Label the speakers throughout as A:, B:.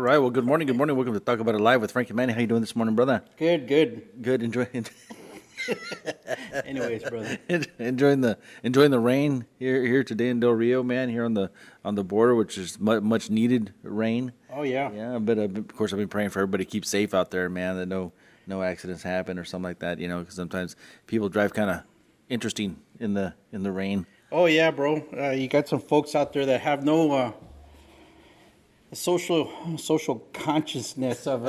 A: right. Well, good morning. Good morning. Welcome to Talk About It Live with Frank and Manny. How you doing this morning, brother?
B: Good, good.
A: Good. Enjoying
B: Anyways, brother.
A: enjoying the rain here today in Del Rio, man. Here on the border, which is much needed rain.
B: Oh, yeah.
A: Yeah, but of course I've been praying for everybody to keep safe out there, man. That no accidents happen or something like that. You know, because sometimes people drive kind of interesting in the rain.
B: Oh, yeah, bro. You got some folks out there that have no social consciousness of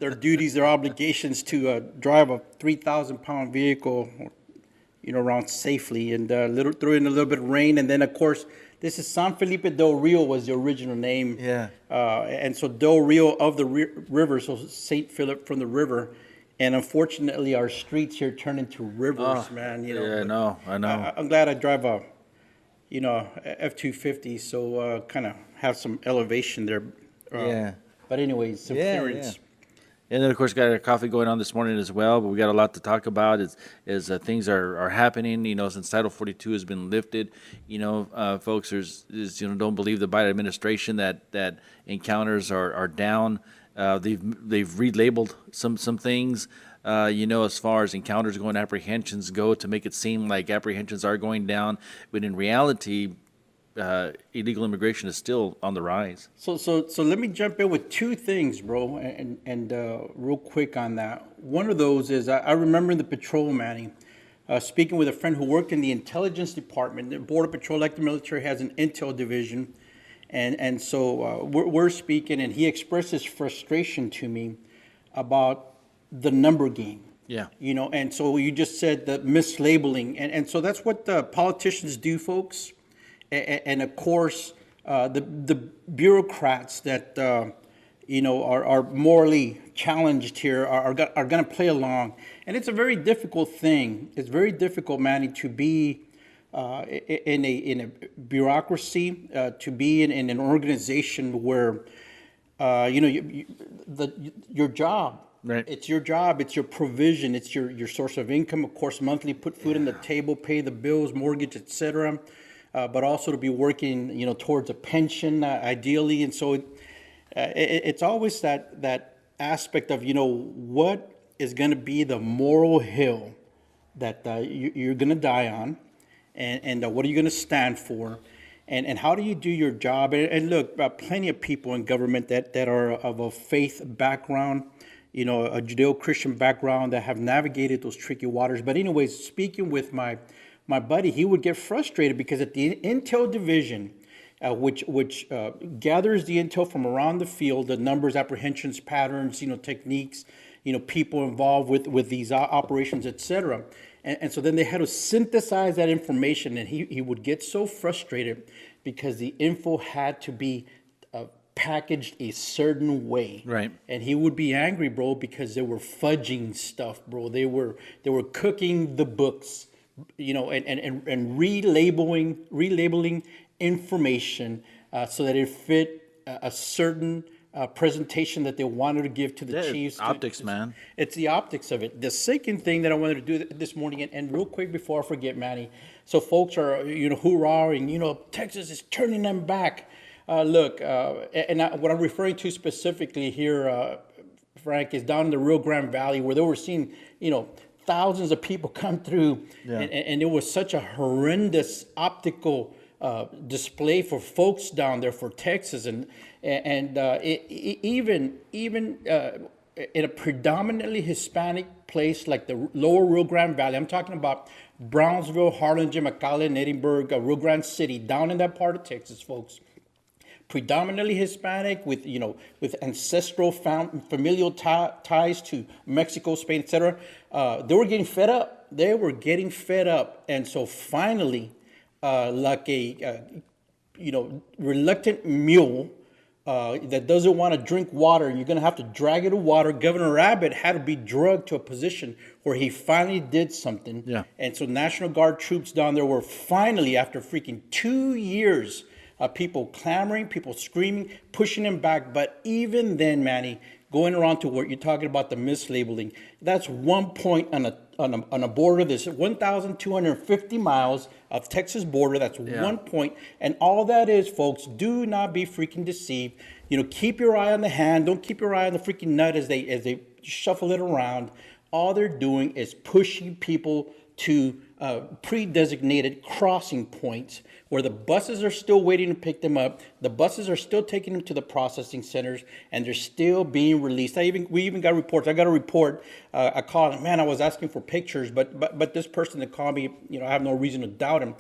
B: their duties, their obligations to drive a 3,000-pound vehicle, around safely, and throw in a little bit of rain, and then of course this is San Felipe del Rio was the original name.
A: Yeah.
B: And so Del Rio of the river, so Saint Philip from the river, and unfortunately our streets here turn into rivers, man.
A: Yeah, I know.
B: I'm glad I drive a F-250, so kind of have some elevation there.
A: Yeah.
B: But anyways, some clearance.
A: Yeah. And then, of course, got our coffee going on this morning as well. But we got a lot to talk about as things are happening. Since Title 42 has been lifted, folks, don't believe the Biden administration that encounters are down. They've relabeled some things. As far as encounters go and apprehensions go, to make it seem like apprehensions are going down, but in reality, illegal immigration is still on the rise.
B: So let me jump in with two things, bro, and real quick on that. One of those is I remember in the patrol, Manny, speaking with a friend who worked in the intelligence department. The Border Patrol, like the military, has an intel division, and so we're speaking, and he expressed his frustration to me about the number game.
A: Yeah.
B: And so you just said the mislabeling, and so that's what the politicians do, folks. And of course, the bureaucrats that are morally challenged here are going to play along, and it's a very difficult thing. It's very difficult, Manny, to be in a bureaucracy, to be in an organization where your job.
A: Right.
B: It's your job. It's your provision. It's your source of income. Of course, monthly, put food on the table, pay the bills, mortgage, etc. But also to be working, towards a pension, ideally. And so it's always that aspect of, what is going to be the moral hill that you're going to die on, and what are you going to stand for, and how do you do your job? And look, plenty of people in government that are of a faith background, a Judeo-Christian background, that have navigated those tricky waters. But anyways, speaking with my buddy, he would get frustrated because at the intel division, which gathers the intel from around the field, the numbers, apprehensions, patterns, techniques, people involved with these operations, etc. And so then they had to synthesize that information, and he would get so frustrated because the info had to be packaged a certain way.
A: Right.
B: And he would be angry, bro, because they were fudging stuff, bro. They were cooking the books, and relabeling information so that it fit a certain presentation that they wanted to give to the chiefs.
A: Optics, man.
B: It's the optics of it. The second thing that I wanted to do this morning, and real quick before I forget, Manny, so folks are, hoorahing, Texas is turning them back. Look, what I'm referring to specifically here, Frank, is down in the Rio Grande Valley, where they were seeing, thousands of people come through, and it was such a horrendous optical display for folks down there for Texas, and even in a predominantly Hispanic place like the lower Rio Grande Valley. I'm talking about Brownsville, Harlingen, McAllen, Edinburgh, Rio Grande City, down in that part of Texas, folks. Predominantly Hispanic, with ancestral familial ties to Mexico, Spain, etc. They were getting fed up. And so finally, like a reluctant mule that doesn't want to drink water, and you're going to have to drag it to water. Governor Abbott had to be drugged to a position where he finally did something.
A: Yeah.
B: And so National Guard troops down there were finally, after freaking 2 years, people clamoring, people screaming, pushing him back. But even then, Manny, going around to what you're talking about, the mislabeling, that's one point on on a border. There's 1,250 miles of Texas border. That's one point. And all that is, folks, do not be freaking deceived. Keep your eye on the hand. Don't keep your eye on the freaking nut as they shuffle it around. All they're doing is pushing people to pre-designated crossing points where the buses are still waiting to pick them up. The buses are still taking them to the processing centers, and they're still being released. We even got reports. I got a report. I called, man, I was asking for pictures, but this person that called me, I have no reason to doubt him.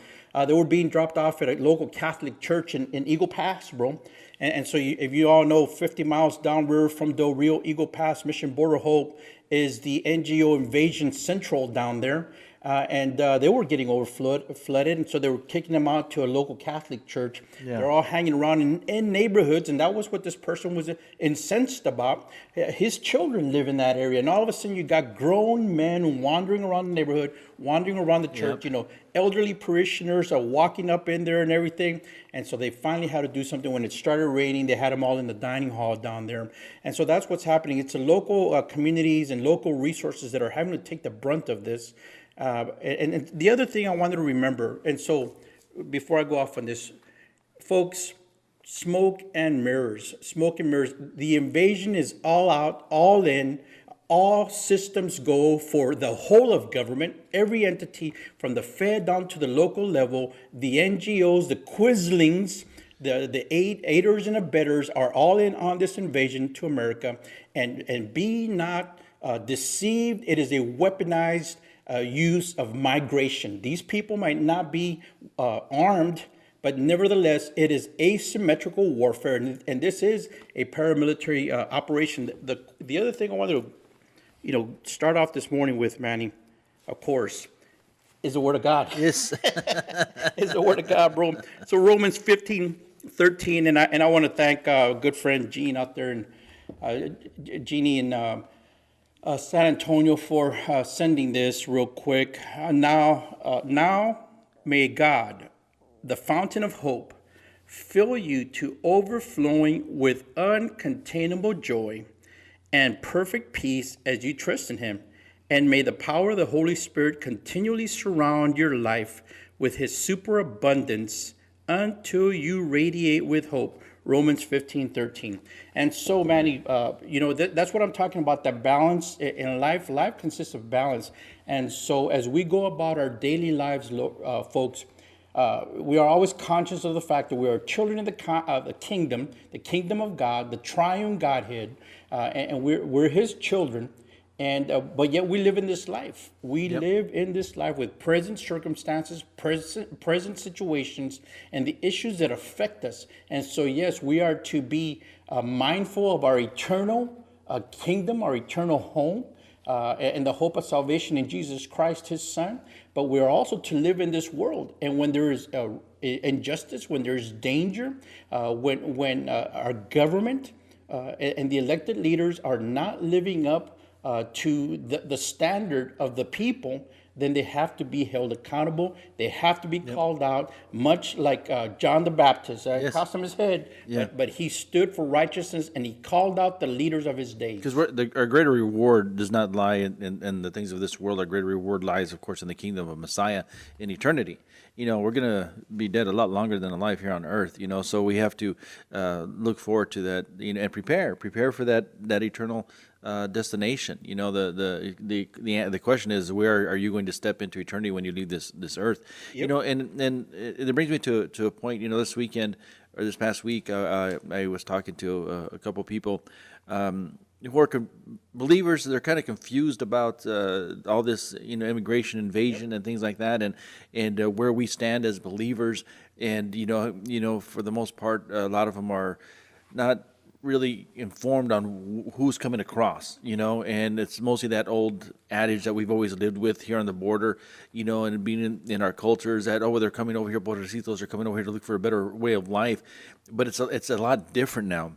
B: They were being dropped off at a local Catholic church in Eagle Pass, bro. And so if you all know, 50 miles downriver from Del Rio, Eagle Pass, Mission Border Hope is the NGO Invasion Central down there. And they were getting flooded, and so they were kicking them out to a local Catholic church. Yeah. They're all hanging around in neighborhoods, and that was what this person was incensed about. His children live in that area, and all of a sudden you got grown men wandering around the neighborhood, wandering around the church. Elderly parishioners are walking up in there and everything. And so they finally had to do something. When it started raining, they had them all in the dining hall down there. And so that's what's happening. It's the local communities and local resources that are having to take the brunt of this. And the other thing I wanted to remember, and so before I go off on this, folks, smoke and mirrors. The invasion is all out, all in. All systems go for the whole of government, every entity from the Fed down to the local level. The NGOs, the Quislings, the aiders and abettors are all in on this invasion to America. And be not deceived. It is a weaponized use of migration. These people might not be armed, but nevertheless, it is asymmetrical warfare, and this is a paramilitary operation. The other thing I wanted to start off this morning with, Manny, of course, is the Word of God.
A: Yes.
B: Is the Word of God, bro. So Romans 15:13, and I want to thank a good friend Gene out there, and Jeannie in San Antonio for sending this real quick. Now may God, the fountain of hope, fill you to overflowing with uncontainable joy and perfect peace as you trust in him. And may the power of the Holy Spirit continually surround your life with his superabundance until you radiate with hope. Romans 15:13. And so, Manny, that's what I'm talking about, that balance in life. Life consists of balance. And so as we go about our daily lives, folks, we are always conscious of the fact that we are children of the kingdom of God, the triune Godhead, and we're his children. And but yet we live in this life. We live in this life with present circumstances, present situations, and the issues that affect us. And so, yes, we are to be mindful of our eternal kingdom, our eternal home, and the hope of salvation in Jesus Christ, his Son. But we are also to live in this world. And when there is injustice, when there is danger, when our government and the elected leaders are not living up to the standard of the people, then they have to be held accountable. They have to be called out, much like John the Baptist. It cost him his head, but he stood for righteousness, and he called out the leaders of his days.
A: Because our greater reward does not lie in the things of this world. Our greater reward lies, of course, in the kingdom of Messiah in eternity. We're going to be dead a lot longer than alive here on earth, so we have to look forward to that, and prepare for that eternal destination. The question is, where are you going to step into eternity when you leave this earth? And it brings me to a point. This weekend or this past week, I was talking to a couple people who are believers. They're kind of confused about all this, immigration invasion and things like that, and where we stand as believers. And for the most part, a lot of them are not really informed on who's coming across, and it's mostly that old adage that we've always lived with here on the border, and being in our cultures that, they're coming over here, Bordecitos are coming over here to look for a better way of life. But it's a lot different now.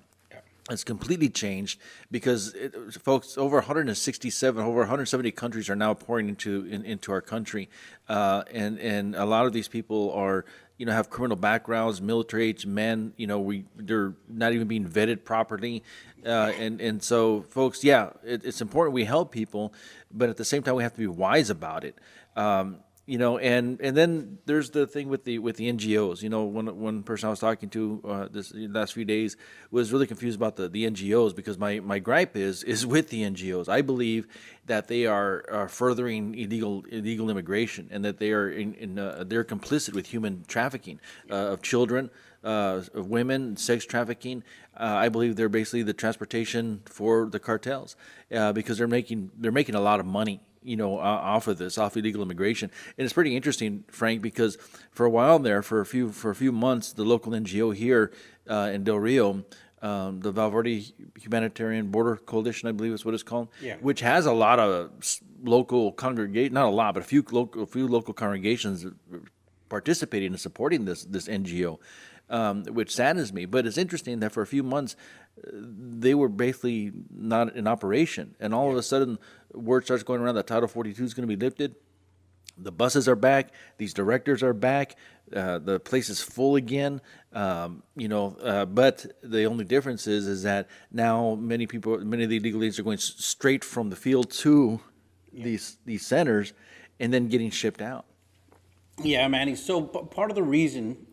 A: It's completely changed because, folks, over 170 countries are now pouring into our country, and a lot of these people are, have criminal backgrounds, military age men. They're not even being vetted properly, and so folks, it's important we help people, but at the same time we have to be wise about it. And then there's the thing with the NGOs. One person I was talking to this last few days was really confused about the NGOs, because my gripe is with the NGOs. I believe that they are furthering illegal immigration, and that they are they're complicit with human trafficking of children, of women, sex trafficking. I believe they're basically the transportation for the cartels, because they're making a lot of money off of this, off illegal immigration. And it's pretty interesting, Frank, because for a while there, for a few months, the local NGO here in Del Rio, the Valverde Humanitarian Border Coalition, I believe is what it's called, which has a lot of local congregation, not a lot, but a few local congregations participating and supporting this NGO, which saddens me. But it's interesting that for a few months, they were basically not in operation, and all of a sudden, word starts going around that Title 42 is going to be lifted. The buses are back. These directors are back. The place is full again. But the only difference is that now many of the illegal aliens are going straight from the field to these centers, and then getting shipped out.
B: Yeah, Manny. So part of the reason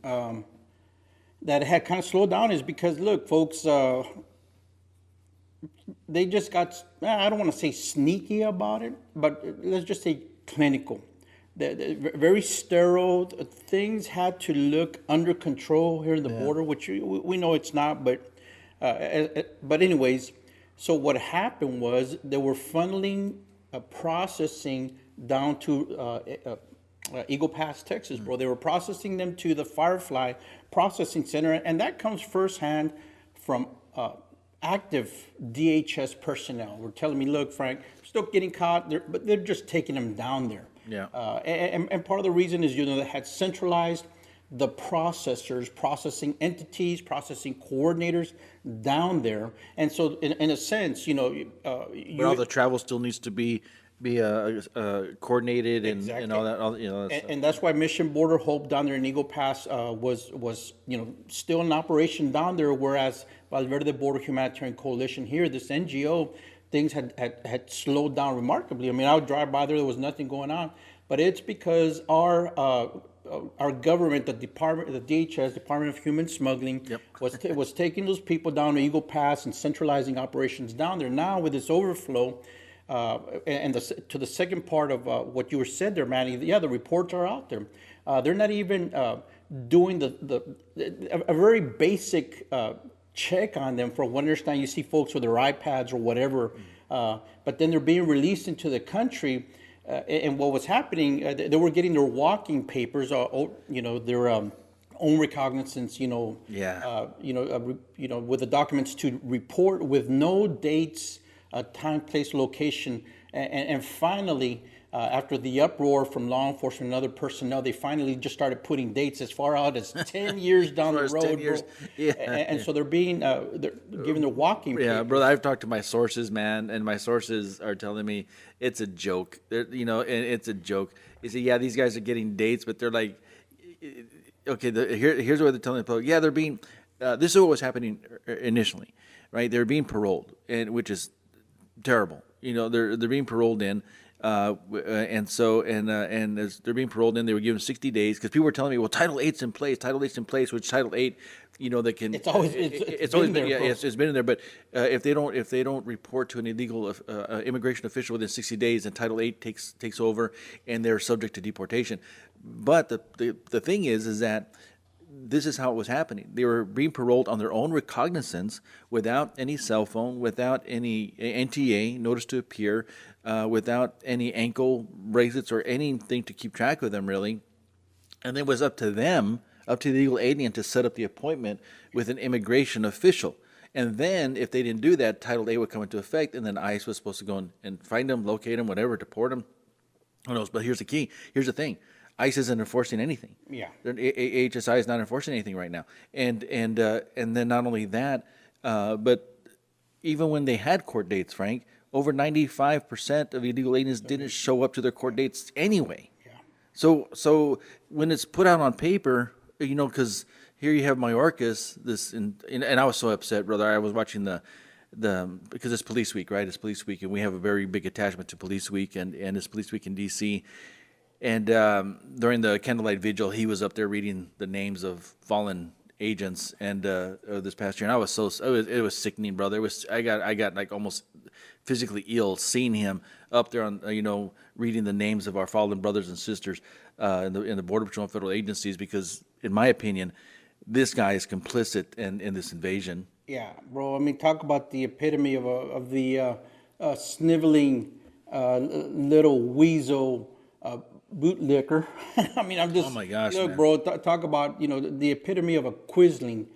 B: that it had kind of slowed down is because, look, folks, they just got, I don't want to say sneaky about it, but let's just say clinical. The very sterile. Things had to look under control here in the border, which we know it's not, but anyways, so what happened was they were funneling processing down to Eagle Pass, Texas, bro. They were processing them to the Firefly Processing Center, and that comes firsthand from active DHS personnel. We're telling me, look, Frank, still getting caught, but they're just taking them down there.
A: Yeah.
B: And part of the reason is, they had centralized the processors, processing entities, processing coordinators down there, and so in a sense,
A: but all the travel still needs to be coordinated and all that.
B: And that's why Mission Border Hope down there in Eagle Pass was still in operation down there, whereas Valverde Border Humanitarian Coalition here, this NGO, things had slowed down remarkably. I mean, I would drive by there was nothing going on, but it's because our government, the DHS, Department of Human Smuggling, was taking those people down to Eagle Pass and centralizing operations down there. Now with this overflow. To the second part of what you were said there, Manny, the reports are out there. They're not even doing a very basic check on them. For one understand, you see folks with their iPads or whatever, but then they're being released into the country. And what was happening, they were getting their walking papers, their own recognizance, with the documents to report with no dates, time, place, location, and finally, after the uproar from law enforcement and other personnel, they finally just started putting dates as far out as 10 years down the road, 10 years. Bro. Yeah. And so they're being they're giving their walking papers.
A: Yeah, brother, I've talked to my sources, man, and my sources are telling me it's a joke. And it's a joke. They say, these guys are getting dates, but they're like, okay, here's what they're telling the public. They're being, this is what was happening initially, right? They're being paroled, which is terrible. They're being paroled in, and as they're being paroled in, they were given 60 days because people were telling me, well, Title 8's in place, which Title 8, that can.
B: It's always been there.
A: It's been in there. But if they don't report to an illegal immigration official within 60 days, then Title 8 takes over, and they're subject to deportation. But the thing is that this is how it was happening. They were being paroled on their own recognizance, without any cell phone, without any NTA, notice to appear, without any ankle bracelets or anything to keep track of them, really. And it was up to the illegal alien, to set up the appointment with an immigration official. And then, if they didn't do that, Title 8 would come into effect, and then ICE was supposed to go and find them, locate them, whatever, deport them. Who knows? But here's the key. Here's the thing. ICE isn't enforcing anything.
B: Yeah.
A: HSI is not enforcing anything right now. And then not only that, but even when they had court dates, Frank, over 95% of illegal aliens didn't show up to their court dates anyway.
B: Yeah.
A: So when it's put out on paper, because here you have Mayorkas, and I was so upset, brother. I was watching because it's Police Week, right? It's Police Week, and we have a very big attachment to Police Week, and it's Police Week in D.C. And during the candlelight vigil, he was up there reading the names of fallen agents, and this past year, and I was it was sickening, brother. I got like almost physically ill seeing him up there on reading the names of our fallen brothers and sisters in the Border Patrol and federal agencies, because in my opinion, this guy is complicit in this invasion.
B: Yeah, bro. I mean, talk about the epitome of the sniveling little weasel bootlicker. I mean, I'm just.
A: Oh my gosh,
B: look,
A: man.
B: bro. Talk about the epitome of a quisling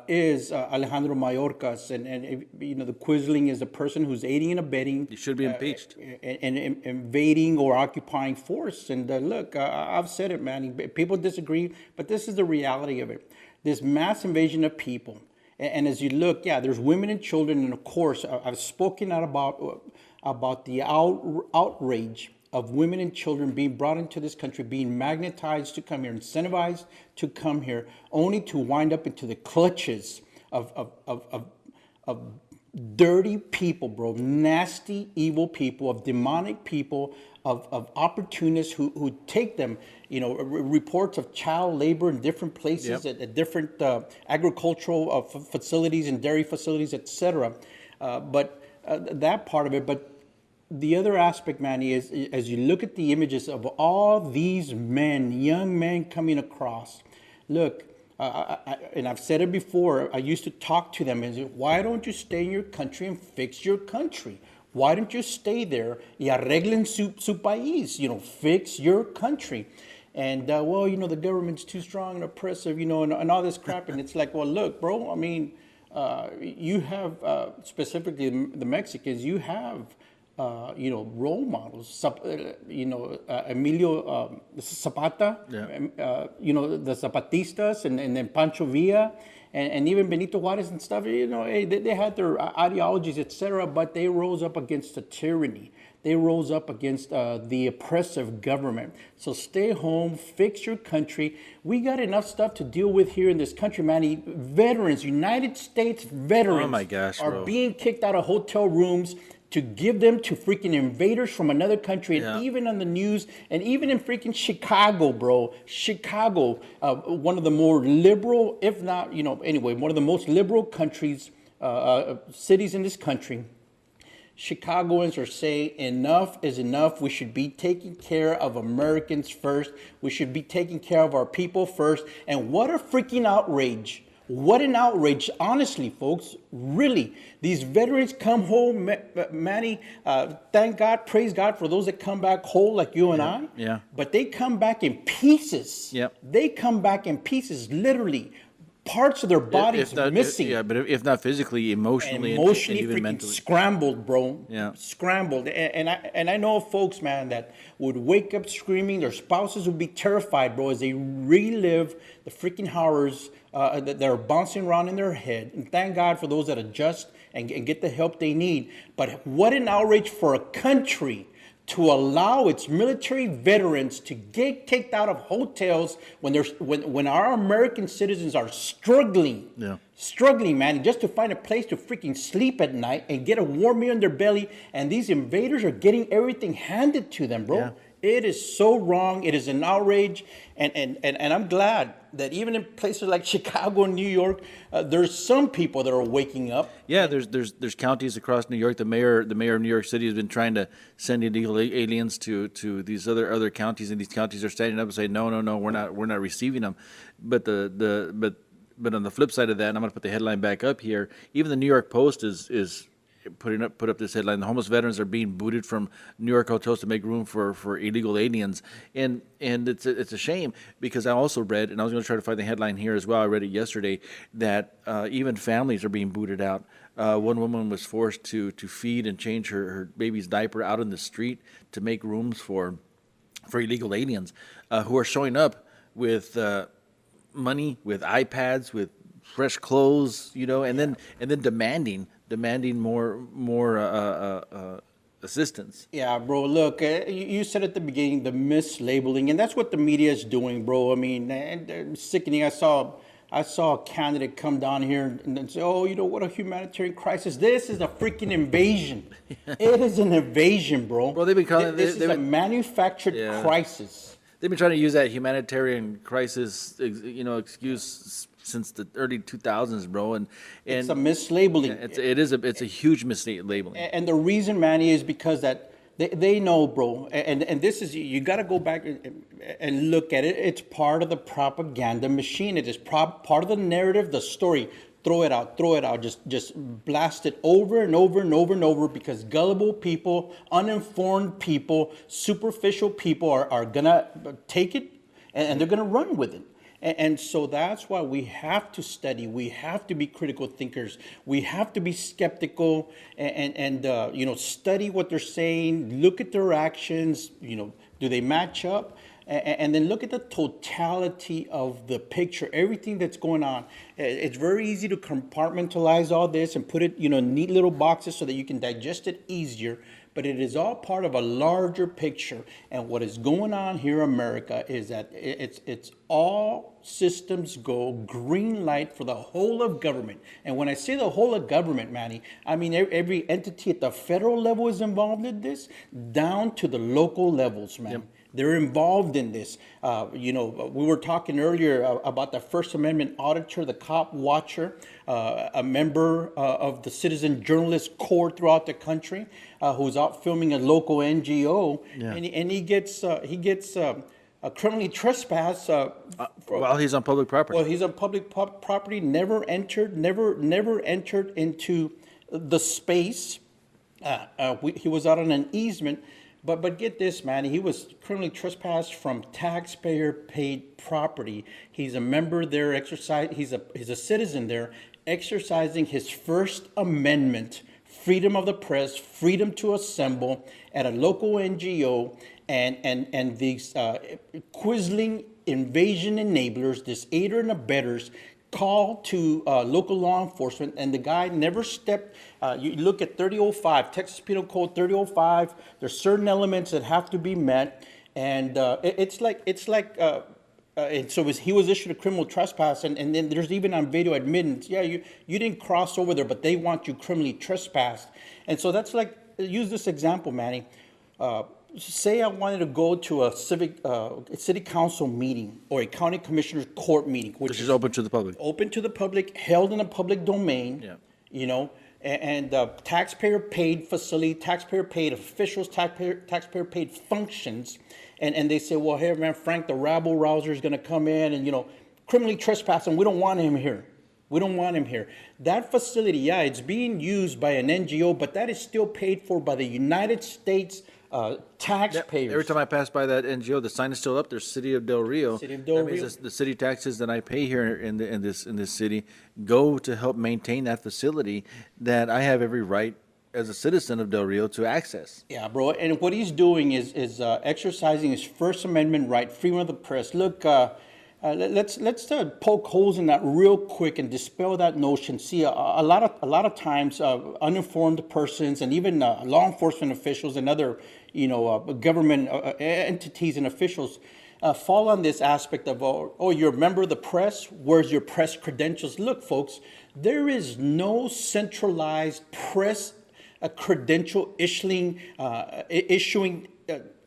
B: is Alejandro Mayorkas, and the quisling is a person who's aiding and abetting.
A: He should be impeached.
B: And invading or occupying force. And look, I've said it, man. People disagree, but this is the reality of it. This mass invasion of people. And as you look, yeah, there's women and children, and of course, I've spoken out about the outrage of women and children being brought into this country, being magnetized to come here, incentivized to come here, only to wind up into the clutches of dirty people, bro, nasty, evil people, of demonic people, of opportunists who take them, reports of child labor in different places,
A: Yep.
B: at different agricultural facilities and dairy facilities, etc. But that part of it. But the other aspect, Manny, is as you look at the images of all these men, young men coming across, look, and I've said it before, I used to talk to them and say, why don't you stay in your country and fix your country? Why don't you stay there y arreglen su país, fix your country? And, the government's too strong and oppressive, and all this crap. And it's like, well, look, bro, I mean, you have, specifically the Mexicans, you have, role models, Emilio Zapata,
A: Yeah.
B: The Zapatistas, and then Pancho Villa, and even Benito Juarez and stuff, they had their ideologies, etc., but they rose up against the tyranny. They rose up against the oppressive government. So stay home, fix your country. We got enough stuff to deal with here in this country, man. Veterans, United States veterans,
A: Oh my gosh,
B: are
A: bro.
B: being kicked out of hotel rooms to give them to freaking invaders from another country. And
A: Yeah.
B: even on the news, and even in freaking Chicago, bro, Chicago, one of the more liberal, if not, anyway, one of the most liberal countries, cities in this country. Chicagoans are saying enough is enough. We should be taking care of Americans first. We should be taking care of our people first. And what a freaking outrage. What an outrage. Honestly, folks, really, these veterans come home, Manny, thank God, praise God for those that come back whole like you and I.
A: Yeah.
B: But they come back in pieces.
A: Yep.
B: They come back in pieces, literally. Parts of their bodies missing.
A: But if not physically, emotionally, and
B: Emotionally
A: even
B: freaking
A: mentally.
B: scrambled, bro.
A: Yeah.
B: Scrambled. And I know folks, man, that would wake up screaming. Their spouses would be terrified, bro, as they relive the freaking horrors that are bouncing around in their head. And thank God for those that adjust and get the help they need. But what an outrage for a country to allow its military veterans to get kicked out of hotels when our American citizens are struggling.
A: Yeah.
B: Struggling, man, just to find a place to freaking sleep at night and get a warm meal in their belly. And these invaders are getting everything handed to them, bro.
A: Yeah.
B: It is so wrong. It is an outrage. And I'm glad that even in places like Chicago and New York, there's some people that are waking up.
A: Yeah, there's counties across New York. The mayor of New York City has been trying to send illegal aliens to these other counties, and these counties are standing up and saying, no, we're not receiving them. But but on the flip side of that, and I'm going to put the headline back up here. Even the New York Post is put up this headline: the homeless veterans are being booted from New York hotels to make room for illegal aliens, and it's a shame, because I also read, and I was going to try to find the headline here as well. I read it yesterday that even families are being booted out. One woman was forced to feed and change her baby's diaper out in the street to make rooms for illegal aliens who are showing up with money, with iPads, with fresh clothes, and then demanding more assistance.
B: Yeah, bro. Look, you said at the beginning the mislabeling, and that's what the media is doing, bro. I mean, and sickening. I saw a candidate come down here and then say, "Oh, what a humanitarian crisis! This is a freaking invasion. It is an invasion, bro.
A: Bro, they've been calling
B: This is a manufactured crisis."
A: They've been trying to use that humanitarian crisis, excuse since the early 2000s, bro. And
B: It's a mislabeling.
A: it's a huge mislabeling.
B: And the reason, Manny, is because that they know, bro. And this is, you got to go back and look at it. It's part of the propaganda machine. It is part of the narrative, the story. Throw it out, just blast it over and over and over and over, because gullible people, uninformed people, superficial people are gonna take it and they're gonna run with it. And so that's why we have to study. We have to be critical thinkers. We have to be skeptical and study what they're saying, look at their actions, do they match up? And then look at the totality of the picture, everything that's going on. It's very easy to compartmentalize all this and put it, in neat little boxes so that you can digest it easier. But it is all part of a larger picture. And what is going on here in America is that it's all systems go, green light for the whole of government. And when I say the whole of government, Manny, I mean every entity at the federal level is involved in this, down to the local levels, man. Yep. They're involved in this. We were talking earlier about the First Amendment auditor, the cop watcher, a member of the Citizen Journalist Corps throughout the country, who's out filming a local NGO, and he gets criminally trespassed
A: while he's on public property.
B: Well, he's on public property, never entered into the space. He was out on an easement. But get this, man, he was criminally trespassed from taxpayer-paid property. He's a member there, he's a citizen there, exercising his First Amendment, freedom of the press, freedom to assemble at a local NGO, and these quizzling invasion enablers, this aider and abettors, call to local law enforcement, and the guy never stepped. You look at 3005, Texas Penal Code 3005. There's certain elements that have to be met, and and so he was issued a criminal trespass, and then there's even on video admittance. Yeah, you didn't cross over there, but they want you criminally trespassed, and so that's like, use this example, Manny. Say I wanted to go to a city council meeting or a county commissioner's court meeting,
A: which is open to the public.
B: Open to the public, held in a public domain. Yeah. And taxpayer-paid facility, taxpayer-paid officials, taxpayer-paid functions, and they say, well, hey, man, Frank, the rabble-rouser is going to come in and criminally trespass, and we don't want him here. We don't want him here. That facility, it's being used by an NGO, but that is still paid for by the United States taxpayers.
A: Every time I pass by that NGO, the sign is still up there, City of Del Rio.
B: City of Del Rio.
A: The city taxes that I pay here in this city go to help maintain that facility that I have every right as a citizen of Del Rio to access.
B: Yeah, bro. And what he's doing is exercising his First Amendment right, freedom of the press. Look, let's poke holes in that real quick and dispel that notion. See, a lot of times uninformed persons and even law enforcement officials and other government entities and officials fall on this aspect of, oh, you're a member of the press. Where's your press credentials? Look, folks, there is no centralized press credential issuing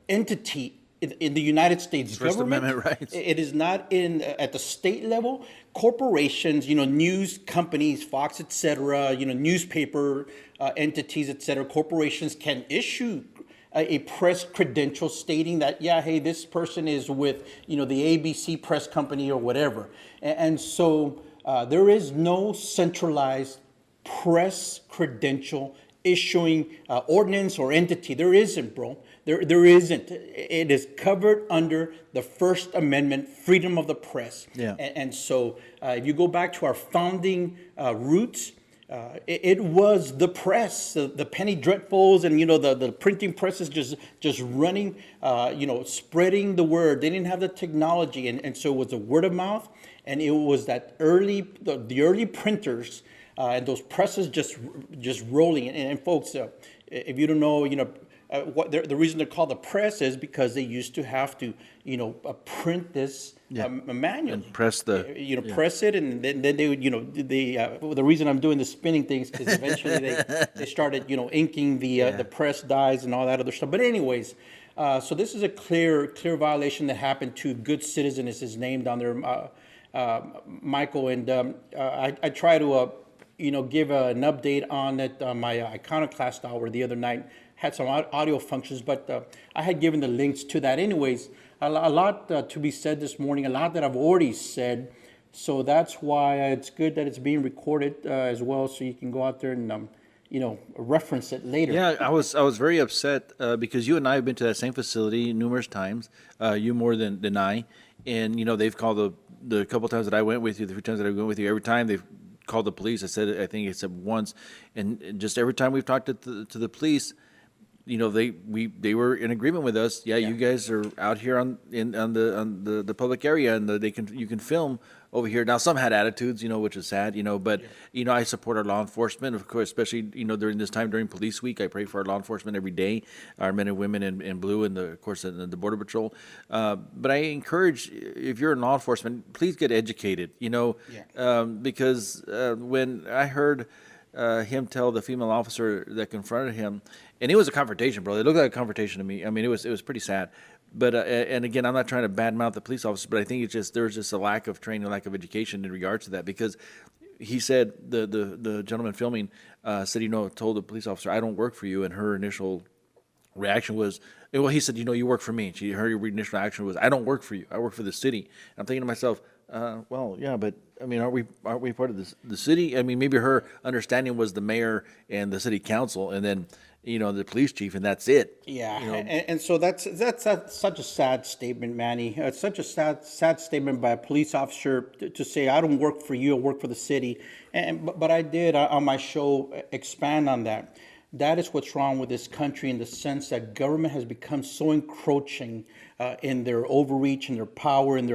B: entity in the United States
A: First
B: government.
A: Amendment rights.
B: It is not at the state level. Corporations, news companies, Fox, etc., newspaper entities, etc., corporations can issue a press credential stating that, hey, this person is with, the ABC press company or whatever. And so there is no centralized press credential issuing ordinance or entity. There isn't, bro. There isn't. It is covered under the First Amendment, freedom of the press.
A: Yeah.
B: And so if you go back to our founding roots, it was the press, the penny dreadfuls, and the printing presses just running, spreading the word. They didn't have the technology, and so it was the word of mouth, and it was that the early printers and those presses just rolling. And folks, if you don't know, what the reason they're called the press is because they used to have to, print this manual.
A: And press the
B: Press it, and then they would, the reason I'm doing the spinning things because eventually they started, inking the press dyes and all that other stuff. But anyways, so this is a clear violation that happened to Good Citizen is his name down there, Michael, and I try to give an update on it on my Iconoclast hour the other night. Had some audio functions, but I had given the links to that. Anyways, a lot to be said this morning, a lot that I've already said. So that's why it's good that it's being recorded as well, so you can go out there and reference it later.
A: Yeah, I was very upset because you and I have been to that same facility numerous times. You more than I, and they've called the couple times that I went with you, the few times that I went with you. Every time they've called the police. I think it's once, and just every time we've talked to the police. They were in agreement with us. Yeah, you guys are out here on the public area, and you can film over here. Now some had attitudes, which is sad, but I support our law enforcement, of course, especially during this time during Police Week. I pray for our law enforcement every day, our men and women in blue, and of course the Border Patrol. But I encourage, if you're in law enforcement, please get educated. Because when I heard him tell the female officer that confronted him, and it was a confrontation, bro. It looked like a confrontation to me. I mean, it was pretty sad. But and again, I'm not trying to badmouth the police officer, but I think there's just a lack of training, lack of education in regards to that, because he said the gentleman filming said told the police officer, "I don't work for you," and her initial reaction was, well, he said, you work for me. Her initial reaction was, "I don't work for you. I work for the city." And I'm thinking to myself, well, yeah, but I mean, aren't we part of the city? I mean, maybe her understanding was the mayor and the city council, and then the police chief, and that's it.
B: Yeah, and so that's such a sad statement, Manny. It's such a sad statement by a police officer to say, "I don't work for you. I work for the city." But I did on my show expand on that. That is what's wrong with this country, in the sense that government has become so encroaching in their overreach, in their power, in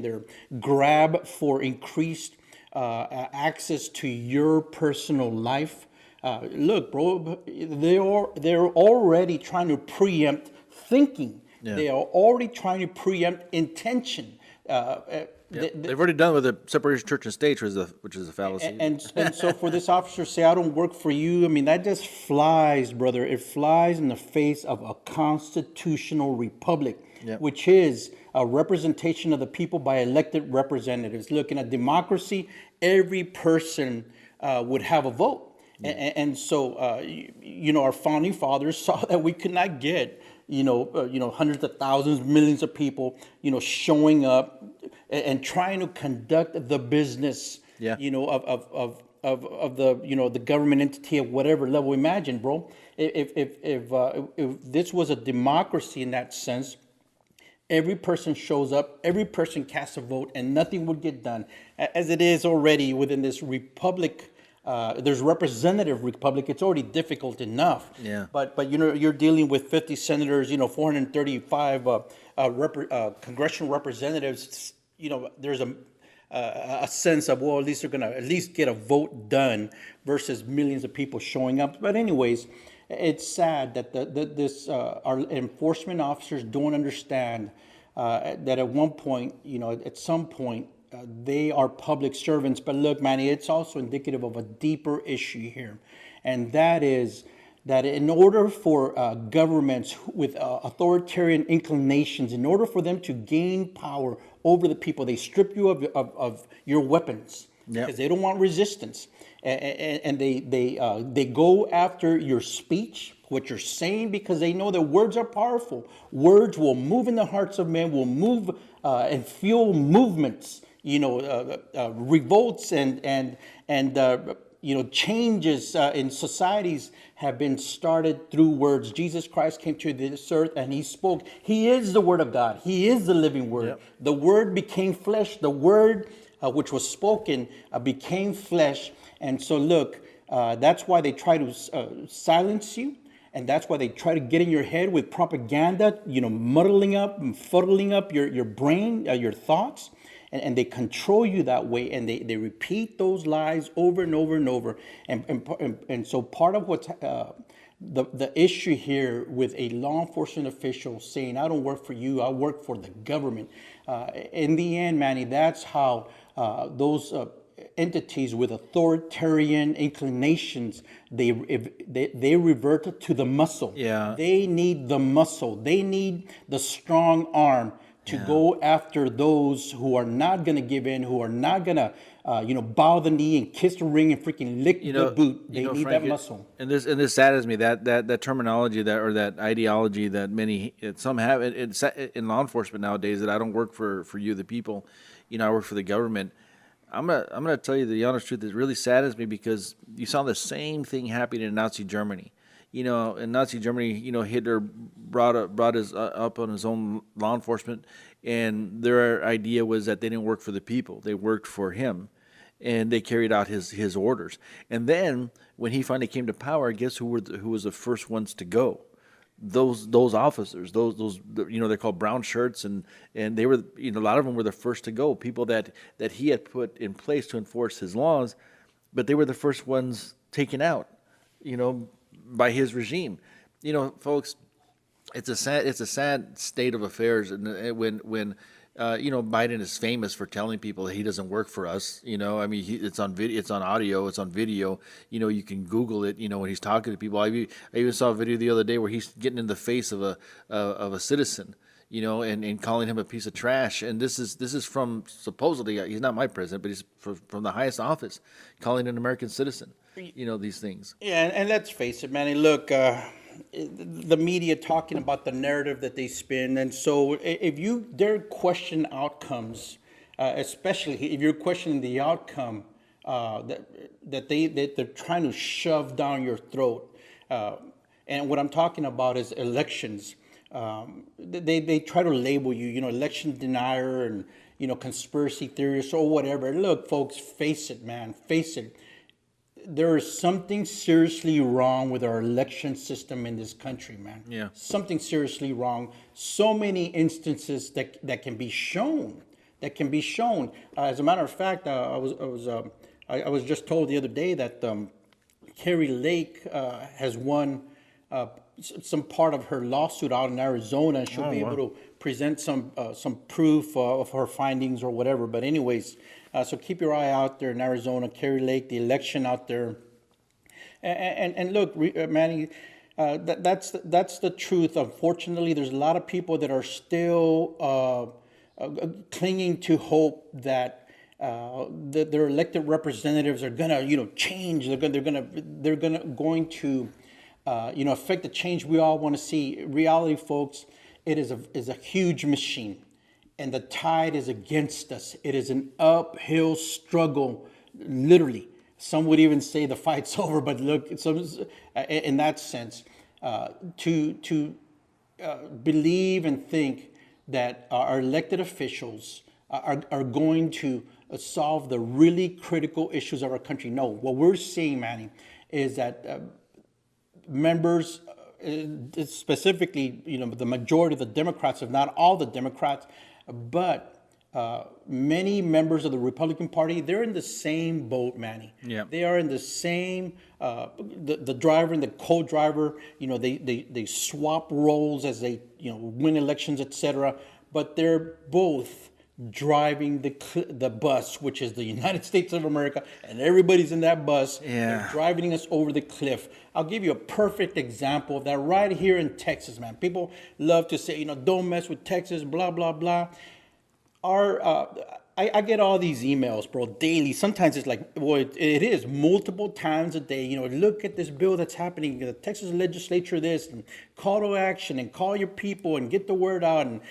B: their grab for increased access to your personal life. Look, bro, they're already trying to preempt thinking. Yeah. They are already trying to preempt intention.
A: They've already done with the separation of church and state, which is a fallacy.
B: And so for this officer to say, "I don't work for you," I mean, that just flies, brother. It flies in the face of a constitutional republic, which is a representation of the people by elected representatives. Look, in a democracy, every person would have a vote. And so, our founding fathers saw that we could not get, hundreds of thousands, millions of people, showing up and trying to conduct the business, of the, the government entity at whatever level. Imagine, bro, if this was a democracy in that sense, every person shows up, every person casts a vote, and nothing would get done. As it is already within this republic. There's representative republic. It's already difficult enough.
A: Yeah.
B: But you're dealing with 50 senators, 435 congressional representatives. There's a sense of, well, at least they're going to at least get a vote done versus millions of people showing up. But anyways, it's sad that our enforcement officers don't understand that at one point, at some point, they are public servants. But look, Manny, it's also indicative of a deeper issue here. And that is that in order for governments with authoritarian inclinations, in order for them to gain power over the people, they strip you of your weapons.
A: Yep.
B: Because they don't want resistance. And they go after your speech, what you're saying, because they know that words are powerful. Words will move in the hearts of men, will move and fuel movements. Revolts and changes in societies have been started through words. Jesus Christ came to this earth and he spoke. He is the Word of God. He is the living Word. Yep. The Word became flesh. The Word which was spoken became flesh. And so look, that's why they try to silence you. And that's why they try to get in your head with propaganda, muddling up and fuddling up your brain, your thoughts. And they control you that way, and they repeat those lies over and over and over. And so part of what's the issue here with a law enforcement official saying, I don't work for you, I work for the government. In the end, Manny, that's how those entities with authoritarian inclinations, they revert to the muscle.
A: Yeah.
B: They need the muscle. They need the strong arm to go after those who are not going to give in, who are not going to, bow the knee and kiss the ring and freaking lick the boot. They need
A: Frank,
B: that muscle.
A: And this saddens me that terminology that ideology that some have in law enforcement nowadays, that I don't work for you the people, I work for the government. I'm gonna tell you the honest truth. It really saddens me because you saw the same thing happening in Nazi Germany. In Nazi Germany, Hitler brought his up on his own law enforcement, and their idea was that they didn't work for the people; they worked for him, and they carried out his orders. And then when he finally came to power, guess who was the first ones to go? Those officers, those they're called brown shirts, and they were a lot of them were the first to go. People that he had put in place to enforce his laws, but they were the first ones taken out, by his regime. Folks, it's a sad state of affairs, and when Biden is famous for telling people that he doesn't work for us. It's on video, it's on audio, it's on video. You can Google it. When he's talking to people, I even saw a video the other day where he's getting in the face of a citizen, and calling him a piece of trash. And this is from, supposedly, he's not my president, but he's from the highest office, calling an American citizen. These things.
B: Yeah, and let's face it, Manny. Look, the media talking about the narrative that they spin, and so if you dare question outcomes, especially if you're questioning the outcome that they're trying to shove down your throat, and what I'm talking about is elections. They try to label you, election denier and conspiracy theorist or whatever. Look, folks, face it, man, face it. There is something seriously wrong with our election system in this country, man.
A: Yeah.
B: Something seriously wrong. So many instances that can be shown. As a matter of fact, I was just told the other day that Carrie Lake has won some part of her lawsuit out in Arizona, and she'll be able to present some proof of her findings or whatever. But anyways. So keep your eye out there in Arizona, Carrie Lake, the election out there, and look, Manny, that's the truth. Unfortunately, there's a lot of people that are still clinging to hope that their elected representatives are gonna, change. They're going to affect the change we all want to see. Reality, folks, it is a huge machine. And the tide is against us. It is an uphill struggle, literally. Some would even say the fight's over, but look, in that sense, to believe and think that our elected officials are going to solve the really critical issues of our country. No, what we're seeing, Manny, is that members, specifically, the majority of the Democrats, if not all the Democrats, but many members of the Republican Party, they're in the same boat, Manny.
A: Yeah.
B: They are in the same, the driver and the co-driver, they swap roles as they, win elections, etc. But they're both driving the bus, which is the United States of America, and everybody's in that bus.
A: Yeah.
B: They're driving us over the cliff. I'll give you a perfect example of that right here in Texas, man. People love to say, don't mess with Texas, blah, blah, blah. I get all these emails, bro, daily. Sometimes it's like, well, it is multiple times a day. Look at this bill that's happening. The Texas legislature, this, and call to action, and call your people, and get the word out. And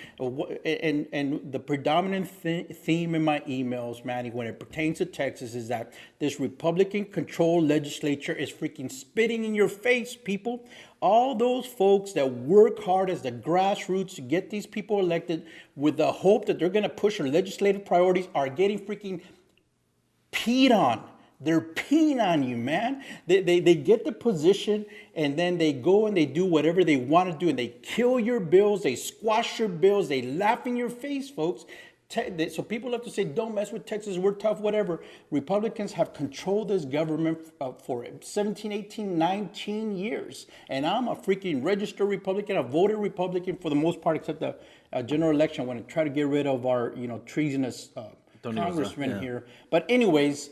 B: the predominant theme in my emails, Manny, when it pertains to Texas, is that this Republican-controlled legislature is freaking spitting in your face, people. All those folks that work hard as the grassroots to get these people elected with the hope that they're going to push their legislative priorities are getting freaking peed on. They're peeing on you, man. They get the position, and then they go and they do whatever they want to do, and they kill your bills, they squash your bills, they laugh in your face, folks. So people love to say, don't mess with Texas, we're tough, whatever. Republicans have controlled this government for 17, 18, 19 years. And I'm a freaking registered Republican, a voted Republican for the most part, except the general election when I try to get rid of our, treasonous congressman here. But anyways,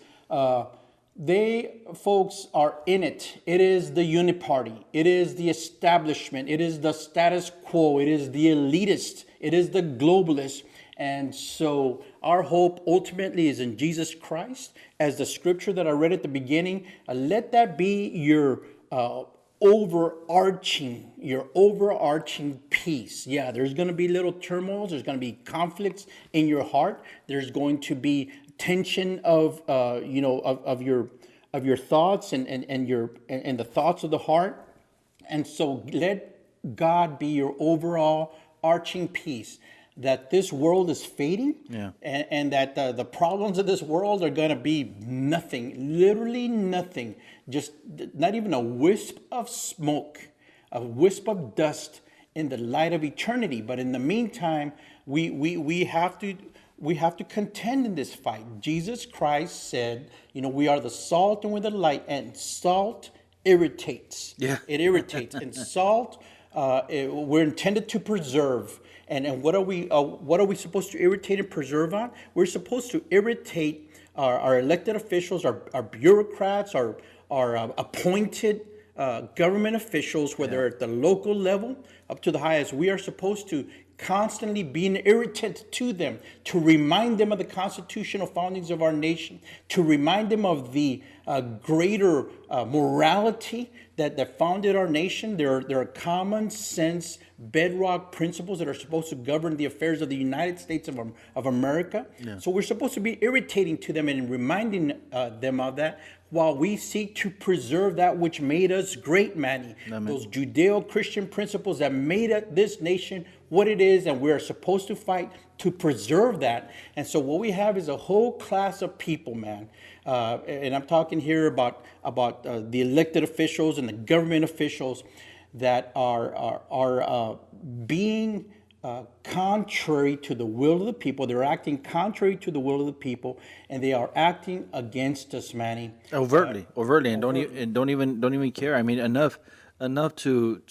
B: they, folks, are in it. It is the uniparty. It is the establishment. It is the status quo. It is the elitist. It is the globalist. And so our hope ultimately is in Jesus Christ. As the scripture that I read at the beginning, let that be your overarching peace. Yeah, there's going to be little turmoils. There's going to be conflicts in your heart. There's going to be tension of your thoughts and the thoughts of the heart. And so let God be your overall arching peace. That this world is fading, and that the problems of this world are going to be nothing, literally nothing, just not even a wisp of smoke, a wisp of dust in the light of eternity. But in the meantime, we have to contend in this fight. Jesus Christ said, we are the salt and we're the light, and salt irritates. Yeah, it irritates, and salt we're intended to preserve. And what are we supposed to irritate and preserve on? We're supposed to irritate our elected officials, our bureaucrats, our appointed government officials, whether at the local level up to the highest. We are supposed to constantly be an irritant to them, to remind them of the constitutional foundings of our nation, to remind them of the greater morality that founded our nation. There are common sense bedrock principles that are supposed to govern the affairs of the United States of America. Yeah. So we're supposed to be irritating to them and reminding them of that, while we seek to preserve that which made us great, Manny. Amen. Those Judeo-Christian principles that made this nation what it is, and we are supposed to fight to preserve that. And so what we have is a whole class of people, man. And I'm talking here about the elected officials and the government officials that are being contrary to the will of the people. They're acting contrary to the will of the people, and they are acting against us, Manny.
A: Overtly, and don't even care. I mean, enough to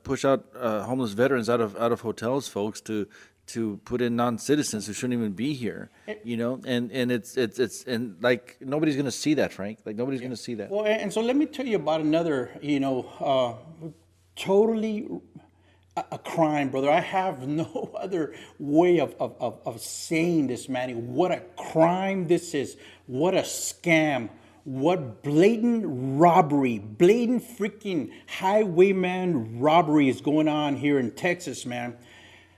A: push out homeless veterans out of hotels, folks, to put in non-citizens who shouldn't even be here, and it's like nobody's going to see that, Frank. Like nobody's going to see that.
B: Well, and so let me tell you about another, totally a crime, brother. I have no other way of saying this, Manny. What a crime this is. What a scam. What blatant robbery, blatant freaking highwayman robbery is going on here in Texas, man.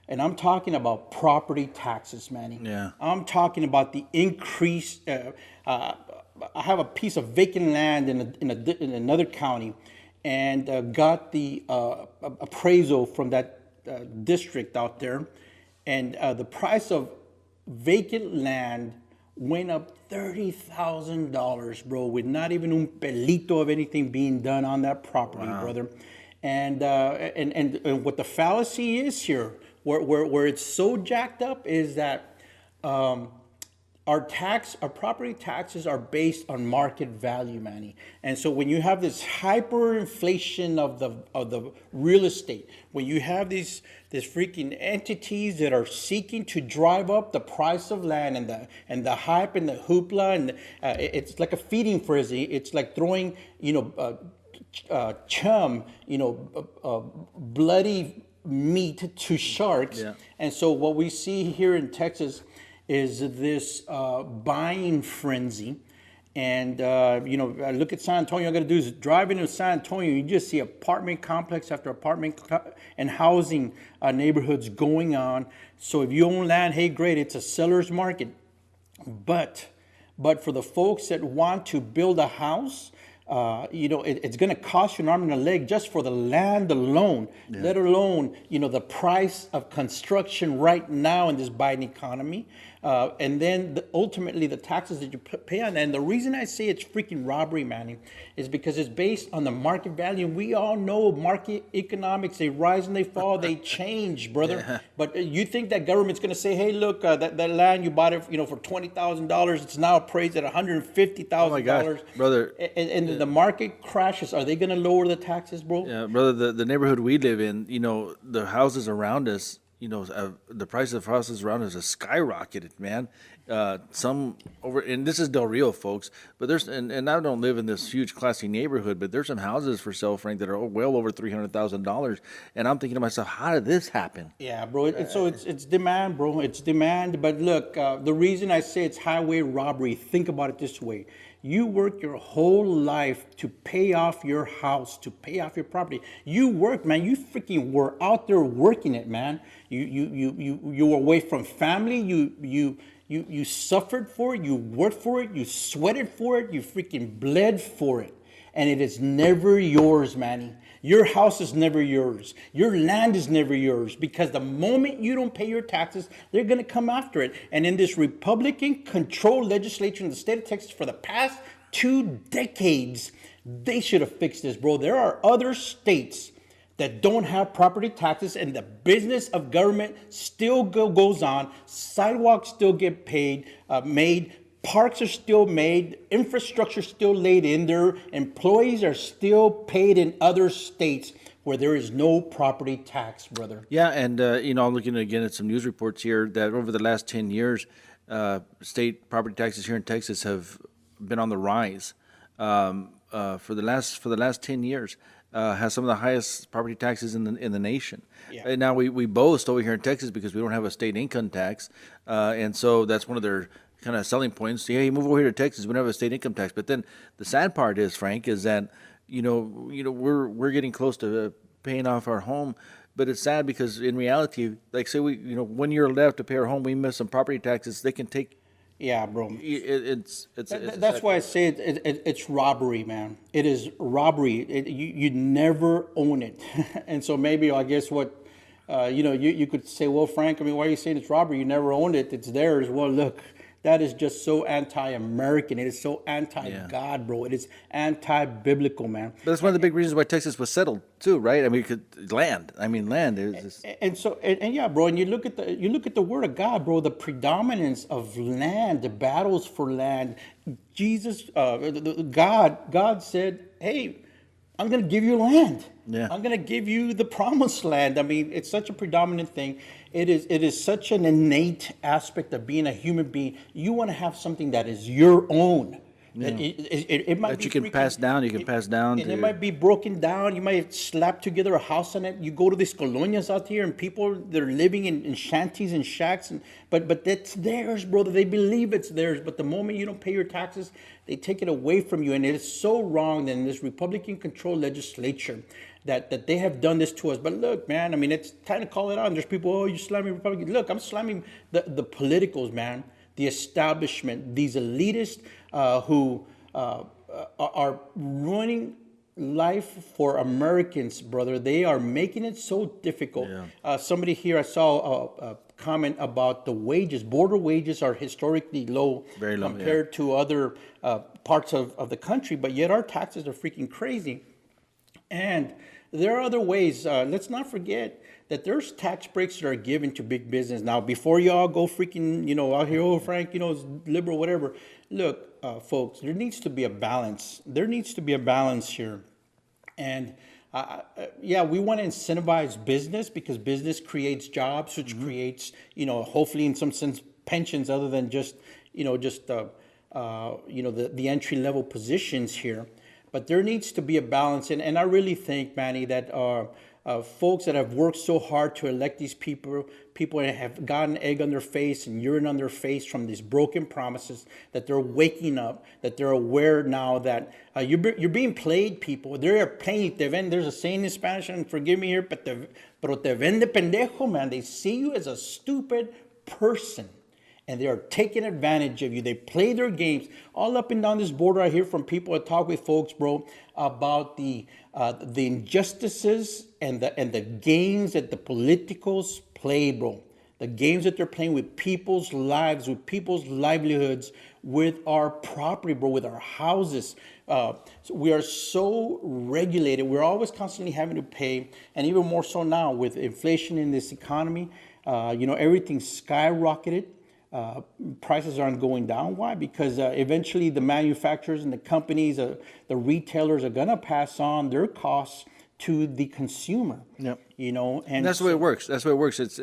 B: And I'm talking about property taxes, Manny. Yeah. I'm talking about the increase. I have a piece of vacant land in another county, and got the appraisal from that district out there, and the price of vacant land went up $30,000, bro, with not even un pelito of anything being done on that property, brother. And what the fallacy is here, where it's so jacked up, is that our property taxes are based on market value, Manny. And so when you have this hyperinflation of the real estate, when you have these freaking entities that are seeking to drive up the price of land and the hype and the hoopla, and it's like a feeding frenzy. It's like throwing chum, bloody meat to sharks. Yeah. And so what we see here in Texas is this buying frenzy. And, I look at San Antonio. All I got to do is drive into San Antonio. You just see apartment complex after apartment and housing neighborhoods going on. So if you own land, hey, great, it's a seller's market. But for the folks that want to build a house, it's going to cost you an arm and a leg just for the land alone, let alone, the price of construction right now in this Biden economy. And then ultimately the taxes that you pay on that. And the reason I say it's freaking robbery, Manny, is because it's based on the market value. We all know market economics, they rise and they fall, they change, brother. Yeah. But you think that government's going to say, hey, look, that land you bought it, for $20,000, it's now appraised at $150,000.
A: Oh my gosh, brother.
B: And the market crashes. Are they going to lower the taxes, bro?
A: Yeah, brother, the neighborhood we live in, the houses around us, the price of houses around us has skyrocketed, man. Some over, and this is Del Rio, folks, but and I don't live in this huge classy neighborhood, but there's some houses for sale, Frank, that are well over $300,000, and I'm thinking to myself, how did this happen?
B: Yeah, bro. It's demand, bro. It's demand. But look, the reason I say it's highway robbery, think about it this way. You work your whole life to pay off your house, to pay off your property. You worked, man. You freaking were out there working it, man. You were away from family. You suffered for it. You worked for it. You sweated for it. You freaking bled for it. And it is never yours, Manny. Your house is never yours. Your land is never yours, because the moment you don't pay your taxes, they're going to come after it. And in this Republican-controlled legislature in the state of Texas for the past 2 decades, they should have fixed this, bro. There are other states that don't have property taxes, and the business of government still goes on. Sidewalks still get made. Parks are still made, infrastructure still laid in there, employees are still paid in other states where there is no property tax, brother.
A: Yeah, and I'm looking again at some news reports here that over the last 10 years, state property taxes here in Texas have been on the rise. For the last 10 years, has some of the highest property taxes in the nation. Yeah. And now we boast over here in Texas because we don't have a state income tax, and so that's one of their kind of selling points. Yeah, you move over here to Texas, we don't have a state income tax. But then the sad part is, Frank, is that we're getting close to paying off our home, but it's sad because in reality, like say we 1 year left to pay our home, we miss some property taxes. They can take.
B: Yeah, bro.
A: That's
B: why I say it's robbery, man. It is robbery. You never own it, and so maybe I guess what. You could say, well, Frank, I mean, why are you saying it's robbery? You never owned it. It's theirs. Well, look. That is just so anti-American. It is so anti-God, bro. It is anti-biblical, man.
A: But that's one of the big reasons why Texas was settled too, right? I mean, land is just...
B: And yeah, bro. And you look at the Word of God, bro. The predominance of land, the battles for land. Jesus, God said, "Hey, I'm going to give you land. Yeah. I'm going to give you the promised land." I mean, it's such a predominant thing. It is such an innate aspect of being a human being. You want to have something that is your own. Yeah. It might
A: that
B: be
A: you can pass down. You can pass down.
B: And it might be broken down. You might slap together a house on it. You go to these colonias out here, and people they're living in shanties and shacks, but that's theirs, brother. They believe it's theirs. But the moment you don't pay your taxes, they take it away from you, and it is so wrong that in this Republican-controlled legislature that they have done this to us. But look, man, I mean, it's time to call it out. And there's people, oh, you're slamming Republicans. Look, I'm slamming the politicals, man, the establishment, these elitists who are ruining life for Americans, brother. They are making it so difficult. Yeah. Somebody here, I saw a comment about the wages. Border wages are historically low, very low compared to other parts of the country, but yet our taxes are freaking crazy. And there are other ways. Let's not forget that there's tax breaks that are given to big business. Now, before y'all go freaking, out here, oh, Frank, is liberal, whatever. Look, folks, there needs to be a balance. There needs to be a balance here. And yeah, we want to incentivize business because business creates jobs, which creates, hopefully in some sense pensions other than just, the entry level positions here. But there needs to be a balance. And I really think, Manny, that folks that have worked so hard to elect these people that have gotten egg on their face and urine on their face from these broken promises, that they're waking up, that they're aware now that you're being played, people. They're playing. There's a saying in Spanish, and forgive me here, pero te ven de pendejo, man. They see you as a stupid person. and they are taking advantage of you. They play their games all up and down this border. I hear from people, I talk with folks, bro, about the injustices and the games that the politicals play, bro. The games that they're playing with people's lives, with people's livelihoods, with our property, bro, with our houses. So we are so regulated. We're always constantly having to pay, and even more so now with inflation in this economy. Everything's skyrocketed. Prices aren't going down. Why? Because eventually the manufacturers and the companies, the retailers are going to pass on their costs to the consumer.
A: Yep.
B: And
A: that's the way it works. That's the way it works. It's,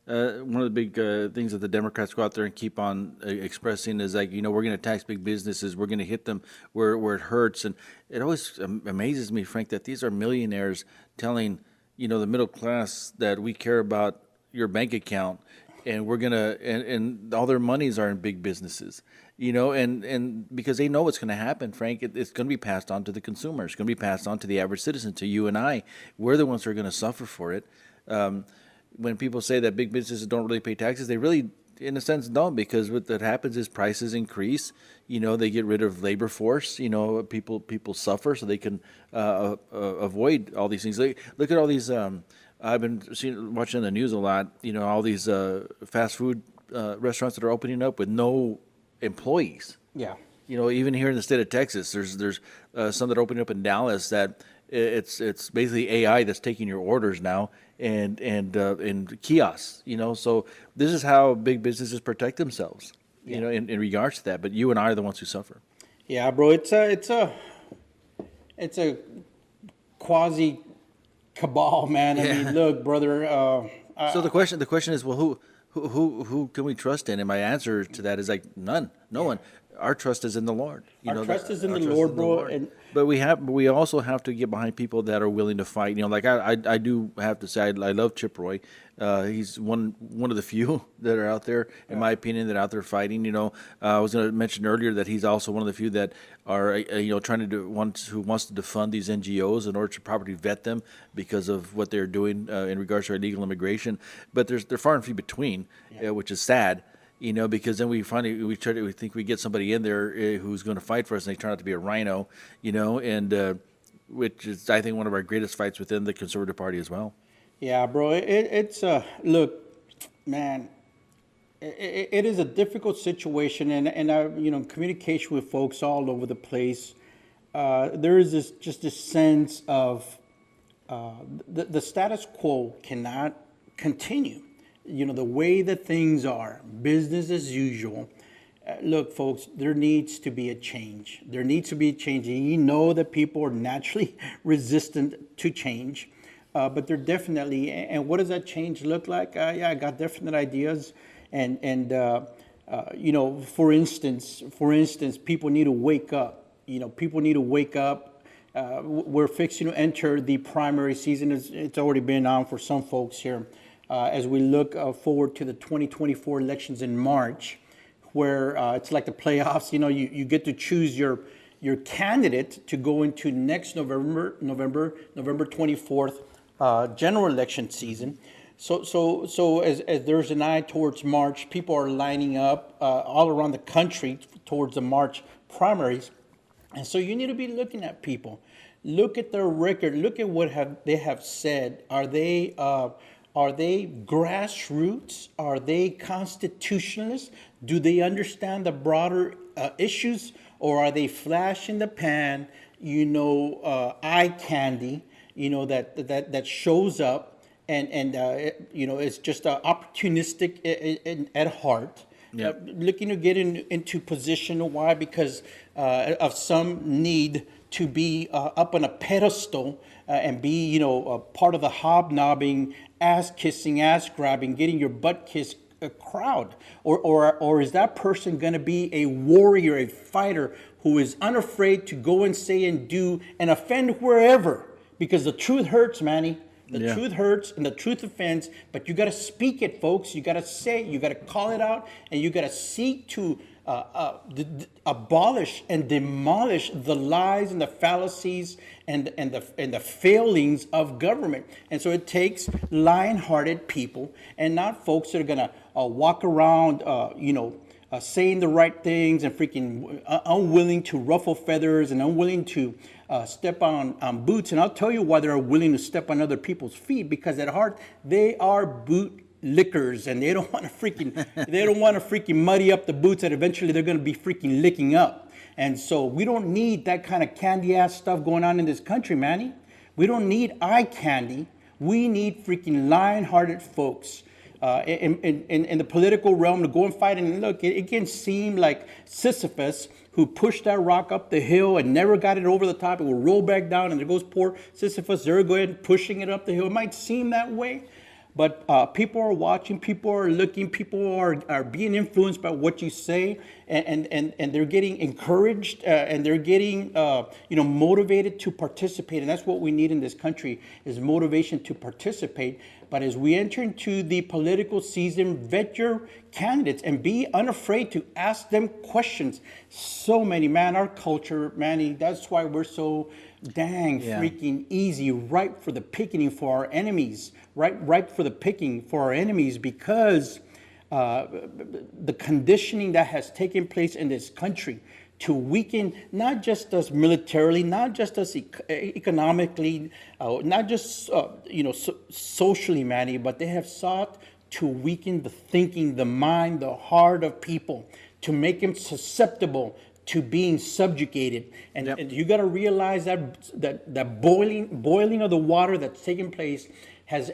A: one of the big things that the Democrats go out there and keep on expressing is like, we're going to tax big businesses. We're going to hit them where it hurts. And it always amazes me, Frank, that these are millionaires telling, the middle class that we care about your bank account, and we're going to, and all their monies are in big businesses, and because they know what's going to happen, Frank, it's going to be passed on to the consumer. It's going to be passed on to the average citizen, to you and I. We're the ones who are going to suffer for it. When people say that big businesses don't really pay taxes, they really, in a sense, don't, because what that happens is prices increase. They get rid of labor force. People suffer so they can avoid all these things. Look at all these. I've been watching the news a lot. All these fast food restaurants that are opening up with no employees.
B: Yeah.
A: Even here in the state of Texas, there's some that are opening up in Dallas that it's basically AI that's taking your orders now, and kiosks. So this is how big businesses protect themselves.
B: Yeah.
A: In regards to that. But you and I are the ones who suffer.
B: Yeah, bro. It's a quasi cabal, man. I mean, look, brother.
A: So the question is, well, who can we trust in? And my answer to that is like none, no one. Our trust is in the Lord.
B: Our trust is in the Lord, bro.
A: But we also have to get behind people that are willing to fight. Like I do have to say, I love Chip Roy. He's one of the few that are out there, in my opinion, that are out there fighting. I was going to mention earlier that he's also one of the few that are trying to who wants to defund these NGOs in order to properly vet them because of what they're doing in regards to illegal immigration. But they're far and few between, which is sad. Because then we think we get somebody in there who's going to fight for us, and they turn out to be a rhino, and which is, I think, one of our greatest fights within the Conservative Party as well.
B: Yeah, bro. It's look, man. It is a difficult situation, and I, communication with folks all over the place. There is this sense of the status quo cannot continue. The way that things are, business as usual. Look, folks, there needs to be a change. There needs to be a change. And that people are naturally resistant to change, but they're definitely. And what does that change look like? I got definite ideas. And for instance, people need to wake up. People need to wake up. We're fixing to enter the primary season. It's already been on for some folks here. As we look forward to the 2024 elections in March, where it's like the playoffs. You get to choose your candidate to go into next November 24th general election season. So as there's an eye towards March, people are lining up all around the country towards the March primaries, and so you need to be looking at people. Look at their record. Look at what they have said. Are they grassroots? Are they constitutionalists? Do they understand the broader issues, or are they flash in the pan? Eye candy. That shows up and it's just opportunistic at heart.
A: Yep.
B: Looking to get into position. Why? Because of some need to be up on a pedestal and be, a part of the hobnobbing, ass-kissing, ass-grabbing, getting your butt kissed crowd? Or is that person going to be a warrior, a fighter who is unafraid to go and say and do and offend wherever? Because the truth hurts, Manny. The truth hurts and the truth offends, but you got to speak it, folks. You got to say it, you got to call it out, and you got to seek to abolish and demolish the lies and the fallacies and the failings of government. And so it takes lion-hearted people, and not folks that are gonna walk around, saying the right things and freaking unwilling to ruffle feathers and unwilling to step on boots. And I'll tell you why they're willing to step on other people's feet, because at heart they are boot lickers, and they don't want to freaking muddy up the boots that eventually they're going to be freaking licking up. And so we don't need that kind of candy ass stuff going on in this country, Manny. We don't need eye candy. We need freaking lion-hearted folks in the political realm to go and fight. And look, it can seem like Sisyphus, who pushed that rock up the hill and never got it over the top. It will roll back down, and there goes poor Sisyphus. They're going pushing it up the hill. It might seem that way, but people are watching, people are looking, people are being influenced by what you say, and they're getting encouraged, and they're getting motivated to participate. And that's what we need in this country, is motivation to participate. But as we enter into the political season, vet your candidates and be unafraid to ask them questions. So many, man, our culture, Manny, that's why we're so dang freaking easy, ripe for the picking for our enemies, ripe for the picking for our enemies, because the conditioning that has taken place in this country to weaken not just us militarily, not just us economically, not just socially, Manny, but they have sought to weaken the thinking, the mind, the heart of people, to make them susceptible to being subjugated. And you got to realize that boiling of the water that's taking place has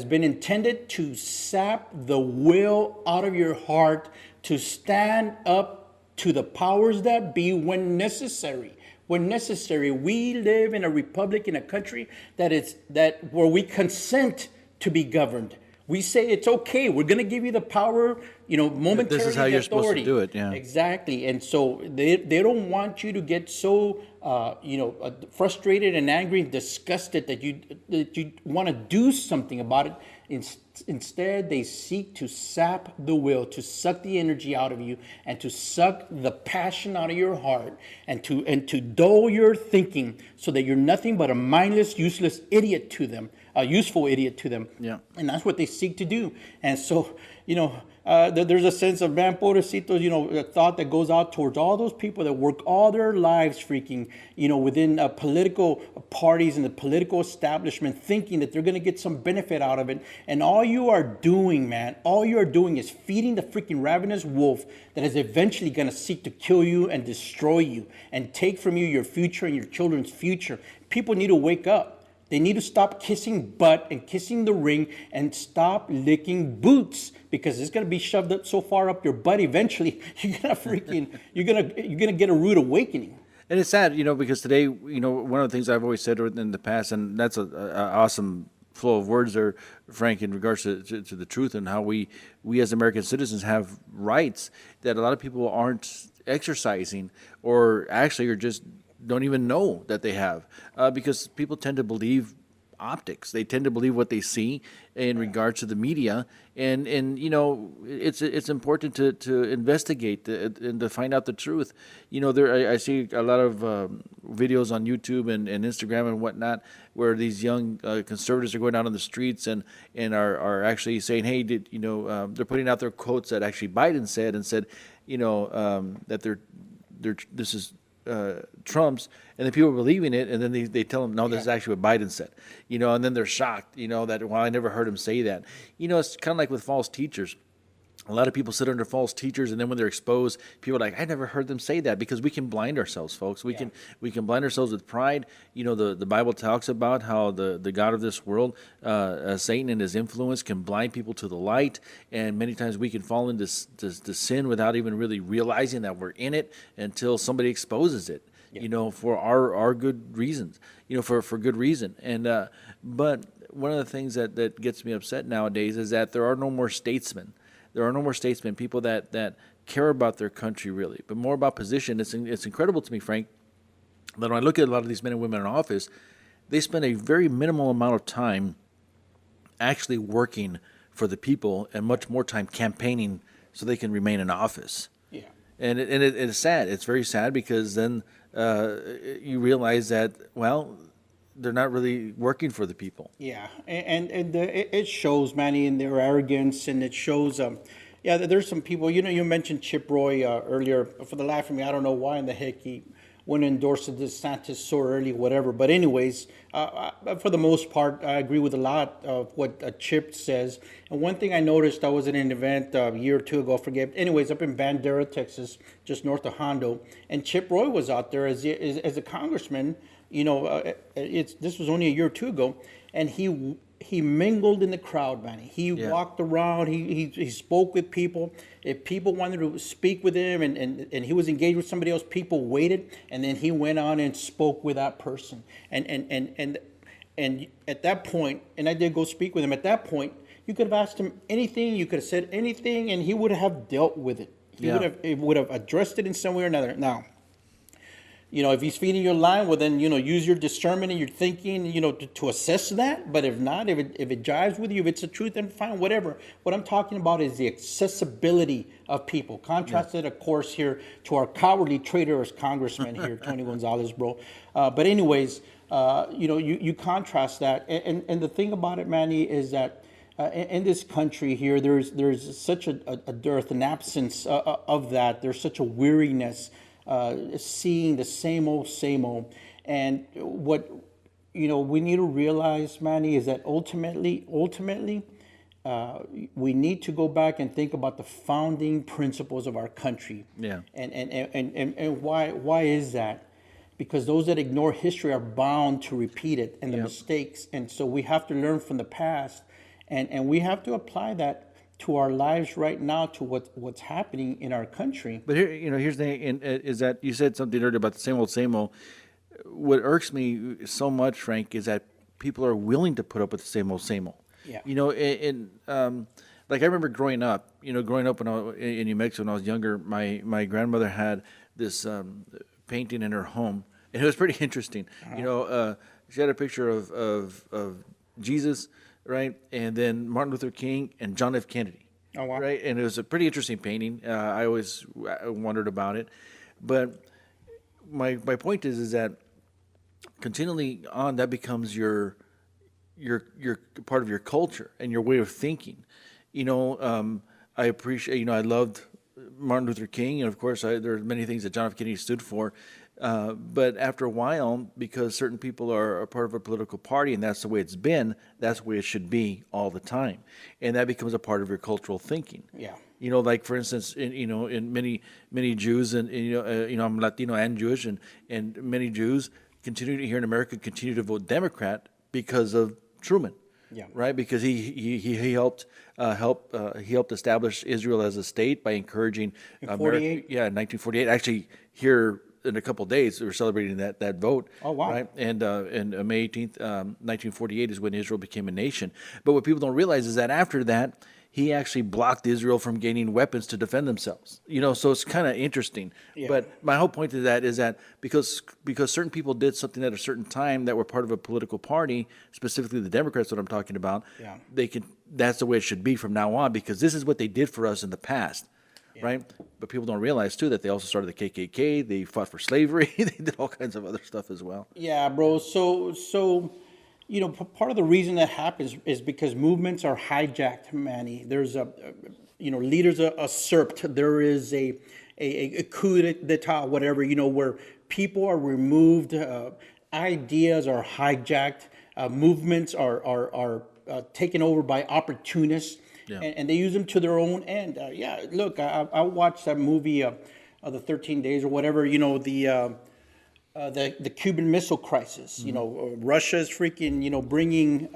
B: been intended to sap the will out of your heart to stand up to the powers that be when necessary. When necessary. We live in a republic, in a country where we consent to be governed. We say it's okay. We're going to give you the power, momentarily.
A: This is how you're supposed to do it. Yeah,
B: exactly. And so they don't want you to get so frustrated and angry and disgusted that you want to do something about it. Instead, they seek to sap the will, to suck the energy out of you, and to suck the passion out of your heart, and to dull your thinking, so that you're nothing but a mindless, useless idiot to them, a useful idiot to them.
A: Yeah.
B: And that's what they seek to do. And so, there's a sense of, man, pobrecitos, a thought that goes out towards all those people that work all their lives freaking, within political parties and the political establishment, thinking that they're going to get some benefit out of it. And all you are doing, man, is feeding the freaking ravenous wolf that is eventually going to seek to kill you and destroy you and take from you your future and your children's future. People need to wake up. They need to stop kissing butt and kissing the ring and stop licking boots, because it's going to be shoved up so far up your butt eventually. You're gonna get a rude awakening.
A: And it's sad, because today, one of the things I've always said in the past, and that's an awesome flow of words there, Frank, in regards to the truth and how we as American citizens have rights that a lot of people aren't exercising, or actually are just don't even know that they have, because people tend to believe optics. They tend to believe what they see in regards to the media, and it's important to investigate and to find out the truth. I see a lot of videos on YouTube and Instagram and whatnot where these young conservatives are going out on the streets and are actually saying, hey, they're putting out their quotes that actually Biden said, and said, that this is Trump's, and then people are believing it, and then they tell them, no, this is actually what Biden said, and then they're shocked, that, well, I never heard him say that. It's kind of like with false teachers. A lot of people sit under false teachers, and then when they're exposed, people are like, I never heard them say that, because we can blind ourselves, folks. We can blind ourselves with pride. The Bible talks about how the God of this world, Satan and his influence, can blind people to the light, and many times we can fall into sin without even really realizing that we're in it until somebody exposes it. For our good reasons, for good reason. And but one of the things that gets me upset nowadays is that there are no more statesmen. There are no more statesmen, people that care about their country really, but more about position. It's incredible to me, Frank, that when I look at a lot of these men and women in office, they spend a very minimal amount of time actually working for the people and much more time campaigning so they can remain in office.
B: Yeah.
A: And it's sad. It's very sad, because then you realize that, well, they're not really working for the people.
B: Yeah, it shows, Manny, in their arrogance, and it shows. Yeah, there's some people. You mentioned Chip Roy earlier. For the life of me, I don't know why in the heck he went and endorsed DeSantis so early, whatever. But anyways, for the most part, I agree with a lot of what Chip says. And one thing I noticed, I was at an event a year or two ago, I forget. Anyways, up in Bandera, Texas, just north of Hondo, and Chip Roy was out there as a congressman. This was only a year or two ago, and he mingled in the crowd, man. He walked around. He spoke with people. If people wanted to speak with him, and he was engaged with somebody else, people waited, and then he went on and spoke with that person. And at that point, and I did go speak with him. At that point, you could have asked him anything. You could have said anything, and he would have dealt with it. He would have addressed it in some way or another. Now, if he's feeding your line, well, then, use your discernment and your thinking, to assess that. But if not, if it jives with you, if it's the truth, then fine, whatever. What I'm talking about is the accessibility of people. Contrasted, of course, here to our cowardly traitorous congressman here, Tony Gonzalez, bro. But anyways, you contrast that. And the thing about it, Manny, is that in this country here, there's such a dearth, an absence of that. There's such a weariness. Seeing the same old, and what we need to realize, Manny, is that ultimately, we need to go back and think about the founding principles of our country.
A: Yeah.
B: And why is that? Because those that ignore history are bound to repeat it and the mistakes, and so we have to learn from the past, and we have to apply that to our lives right now, to what's happening in our country.
A: But here, here's the thing, is that you said something earlier about the same old. What irks me so much, Frank, is that people are willing to put up with the same old.
B: Yeah.
A: Like I remember growing up when in New Mexico when I was younger, my grandmother had this painting in her home, and it was pretty interesting. She had a picture of Jesus, right, and then Martin Luther King and John F. Kennedy.
B: Oh, wow.
A: Right, and it was a pretty interesting painting. I always wondered about it, but my point is that continually on, that becomes your part of your culture and your way of thinking. I appreciate. I loved Martin Luther King, and of course, there are many things that John F. Kennedy stood for. But after a while, because certain people are a part of a political party, and that's the way it's been, that's the way it should be all the time, and that becomes a part of your cultural thinking.
B: Yeah.
A: Like for instance, in many Jews, and I'm Latino and Jewish, and many Jews here in America continue to vote Democrat because of Truman.
B: Yeah.
A: Right, because he helped establish Israel as a state by encouraging America. Yeah, in 1948. Actually, here in a couple of days, we're celebrating that vote.
B: Oh, wow.
A: Right, and May 18th, 1948 is when Israel became a nation. But what people don't realize is that after that, he actually blocked Israel from gaining weapons to defend themselves. So it's kind of interesting. Yeah. But my whole point to that is that because certain people did something at a certain time that were part of a political party, specifically the Democrats, what I'm talking about, that's the way it should be from now on, because this is what they did for us in the past. Yeah. Right? But people don't realize, too, that they also started the KKK, they fought for slavery, they did all kinds of other stuff as well.
B: Yeah, bro. So part of the reason that happens is because movements are hijacked, Manny. There's leaders are usurped. There is a coup d'etat, whatever, where people are removed, ideas are hijacked, movements are taken over by opportunists. Yeah. And they use them to their own end. Look, I watched that movie, the 13 Days or whatever. The Cuban Missile Crisis. Mm-hmm. Russia is freaking bringing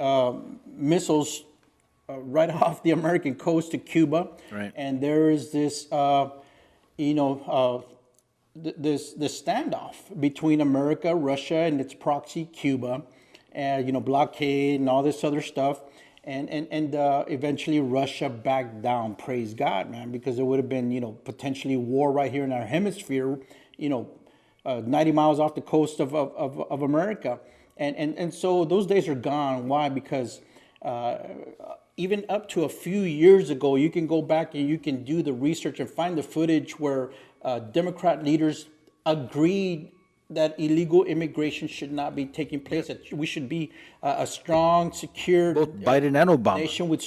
B: missiles right off the American coast to Cuba. Right. And there is this this standoff between America, Russia, and its proxy Cuba, and blockade and all this other stuff. And eventually Russia backed down. Praise God, man, because there would have been potentially war right here in our hemisphere. 90 miles off the coast of America, and so those days are gone. Why? Because even up to a few years ago, you can go back and you can do the research and find the footage where Democrat leaders agreed that illegal immigration should not be taking place. That we should be a strong, secure
A: Both Biden and Obama.
B: nation with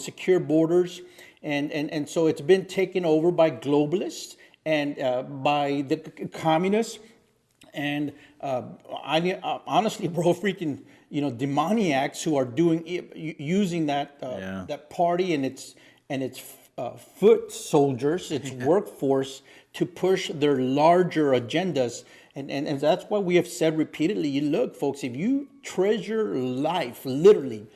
B: secure borders, and so it's been taken over by globalists and by the communists, and honestly, bro, freaking demoniacs who are using that that party and its foot soldiers, its workforce, to push their larger agendas. And that's why we have said repeatedly, you look, folks, if you treasure life, literally,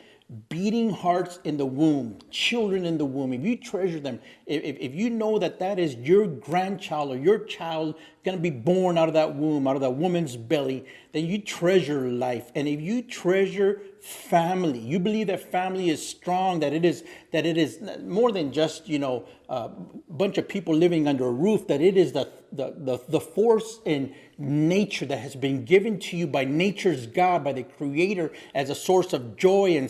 B: beating hearts in the womb, children in the womb, if you treasure them, if you know that that is your grandchild or your child going to be born out of that womb, out of that woman's belly, then you treasure life. And if you treasure family, you believe that family is strong, that it is more than just a bunch of people living under a roof, that it is the force in nature that has been given to you by nature's God, by the Creator, as a source of joy and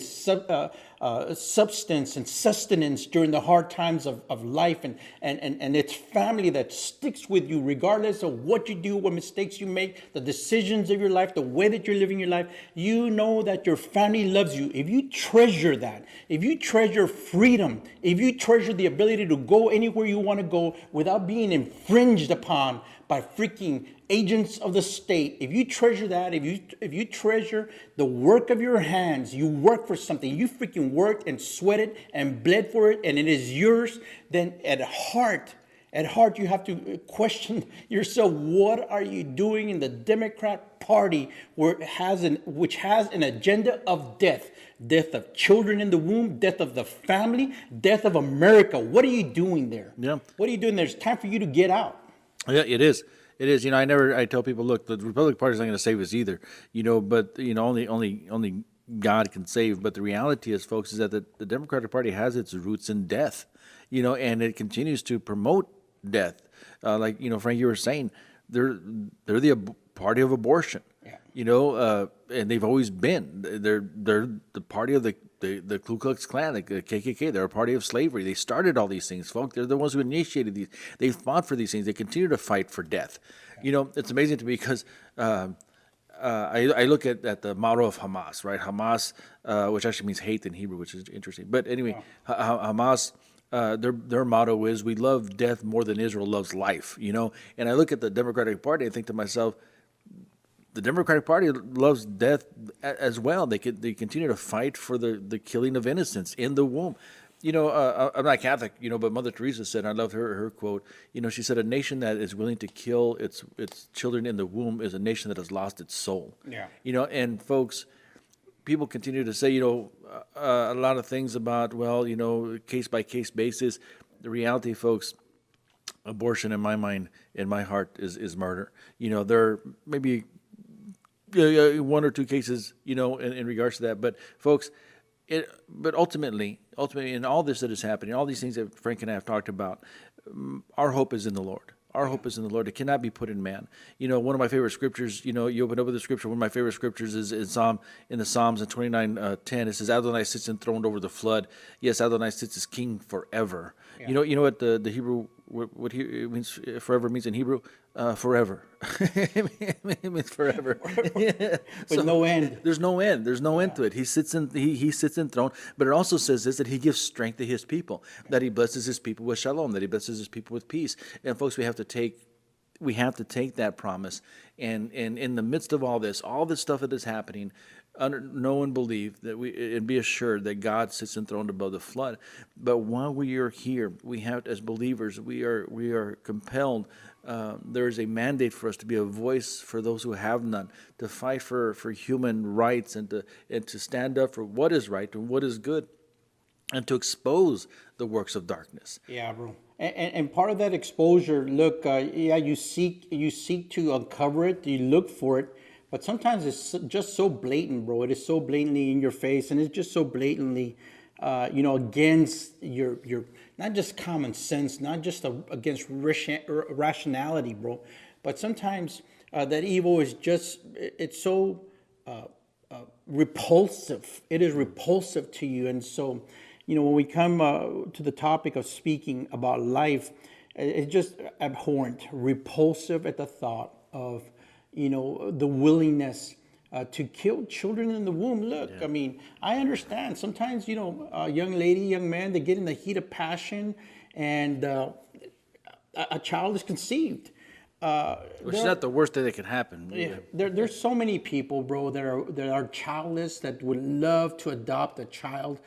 B: substance and sustenance during the hard times of life, and it's family that sticks with you regardless of what you do, what mistakes you make, the decisions of your life, the way that you're living your life. You know that your family loves you. If you treasure that, if you treasure freedom, if you treasure the ability to go anywhere you want to go without being infringed upon by freaking agents of the state, if you treasure that, if you treasure the work of your hands, you work for something, you freaking worked and sweated and bled for it, and it is yours, then at heart, you have to question yourself. What are you doing in the Democrat Party which has an agenda of death of children in the womb, death of the family, death of America? What are you doing there?
A: Yeah.
B: What are you doing there? It's time for you to get out.
A: Yeah, it is. It is. I tell people, look, the Republican Party is not going to save us either. But only God can save. But the reality is, folks, is that the Democratic Party has its roots in death. And it continues to promote death. Like Frank, you were saying, they're the party of abortion. Yeah. And they've always been. They're the party of the Ku Klux Klan, the KKK. They're a party of slavery. They started all these things, folks. They're the ones who initiated these. They fought for these things. They continue to fight for death. It's amazing to me because I look at the motto of Hamas, right? Hamas, which actually means hate in Hebrew, which is interesting. But anyway, Hamas, their motto is, we love death more than Israel loves life, And I look at the Democratic Party and think to myself, the Democratic Party loves death as well. They continue to fight for the killing of innocents in the womb. I'm not Catholic, but Mother Teresa said, I love her quote. She said, a nation that is willing to kill its children in the womb is a nation that has lost its soul. Yeah. And folks, people continue to say, a lot of things about, case by case basis. The reality, folks, abortion in my mind, in my heart, is murder. There may be one or two cases, in regards to that. But folks, but ultimately, in all this that is happening, all these things that Frank and I have talked about, our hope is in the Lord. Our hope is in the Lord. It cannot be put in man. One of my favorite scriptures, you open up with the scripture. One of my favorite scriptures is in the Psalms in 29:10. It says, Adonai sits enthroned over the flood. Yes, Adonai sits as king forever. Yeah. You know what the Hebrew, what it means, forever means in Hebrew? Forever. It means forever.
B: With no end.
A: There's no end. There's no end to it. He sits enthroned. But it also says this, that he gives strength to his people, that he blesses his people with shalom, that he blesses his people with peace. And folks, we have to take that promise. And in the midst of all this stuff that is happening, know and believe that and be assured that God sits enthroned above the flood. But while we are here, we have, as believers, we are compelled. There is a mandate for us to be a voice for those who have none, to fight for human rights, and to stand up for what is right and what is good, and to expose the works of darkness.
B: Yeah, bro. And part of that exposure, look, you seek to uncover it, you look for it, but sometimes it's just so blatant, bro. It is so blatantly in your face, and it's just so blatantly, against your not just common sense, not just against rationality, bro, but sometimes that evil is just, it's so repulsive. It is repulsive to you. And so, when we come to the topic of speaking about life, it's just abhorrent, repulsive at the thought of, the willingness to kill children in the womb. Look, I mean, I understand. Sometimes, a young lady, young man, they get in the heat of passion, and a child is conceived.
A: Which is not the worst thing that could happen.
B: Yeah, there's so many people, bro, that are childless, that would love to adopt a child.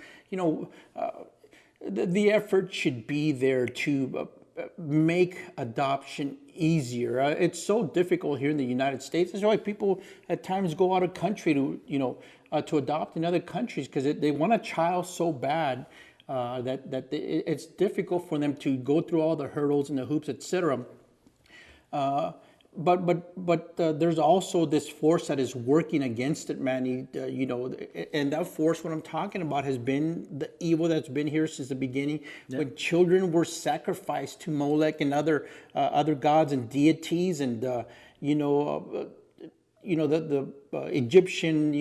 B: The effort should be there to make adoption easier. It's so difficult here in the United States. That's why people at times go out of country to adopt in other countries, because they want a child so bad that it's difficult for them to go through all the hurdles and the hoops, etc. But there's also this force that is working against it, Manny. And that force, what I'm talking about, has been the evil that's been here since the beginning. Yeah. When children were sacrificed to Molech and other gods and deities, and the Egyptian,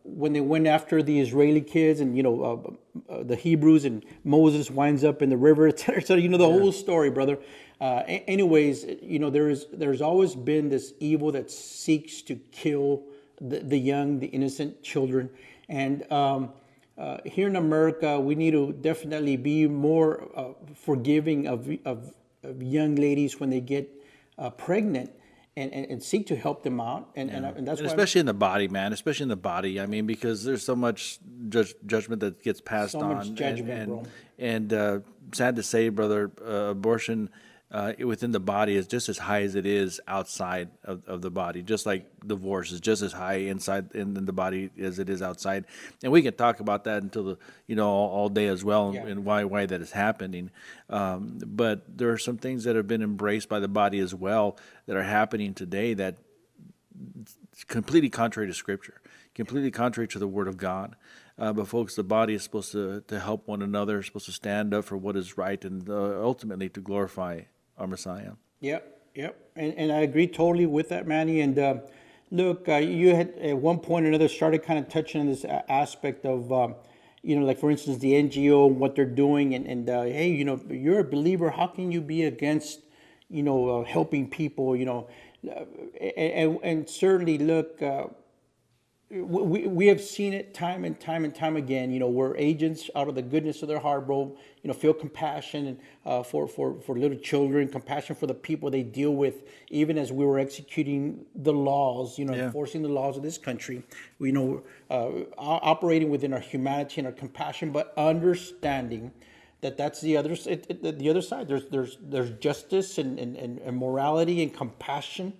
B: when they went after the Israeli kids, and the Hebrews, and Moses winds up in the river, etc. So the whole story, brother. Anyways, there's always been this evil that seeks to kill the young, the innocent children, and here in America, we need to definitely be more forgiving of young ladies when they get pregnant. And seek to help them out, and that's why,
A: especially in the body, man. Especially in the body. I mean, because there's so much judgment that gets passed on.
B: So much judgment, bro.
A: And sad to say, brother, abortion within the body is just as high as it is outside of the body. Just like divorce is just as high inside in the body as it is outside. And we can talk about that until all day as well, and why that is happening. But there are some things that have been embraced by the body as well that are happening today that completely contrary to Scripture, completely contrary to the Word of God. But folks, the body is supposed to help one another, supposed to stand up for what is right, and ultimately to glorify our Messiah.
B: Yep. And I agree totally with that, Manny. And look, you had at one point or another started kind of touching on this aspect of, like for instance, the NGO and what they're doing. And hey, you're a believer. How can you be against, helping people, and certainly, look, we have seen it time and time again, where agents, out of the goodness of their heart, bro, feel compassion for little children, compassion for the people they deal with, even as we were executing the laws, enforcing the laws of this country, operating within our humanity and our compassion, but understanding that that's the other side. There's justice and morality and compassion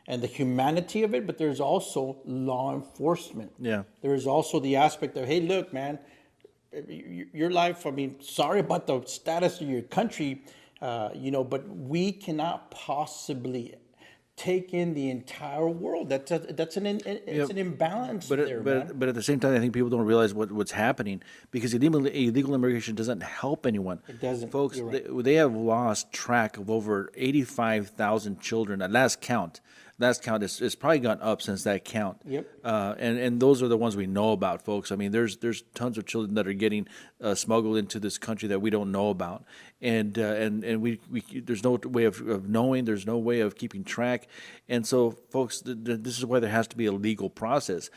B: and the humanity of it, but there's also law enforcement.
A: Yeah.
B: There is also the aspect of, hey, look, man, your life, sorry about the status of your country, but we cannot possibly take in the entire world. It's an imbalance there, man.
A: But at the same time, I think people don't realize what's happening, because illegal immigration doesn't help anyone.
B: It doesn't.
A: Folks,
B: right.
A: they have lost track of over 85,000 children at last count. Last count it's probably gone up since that count.
B: Yep.
A: And those are the ones we know about, folks. I mean, there's tons of children that are getting smuggled into this country that we don't know about, and we there's no way of knowing. There's no way of keeping track, and so, folks, this is why there has to be a legal process.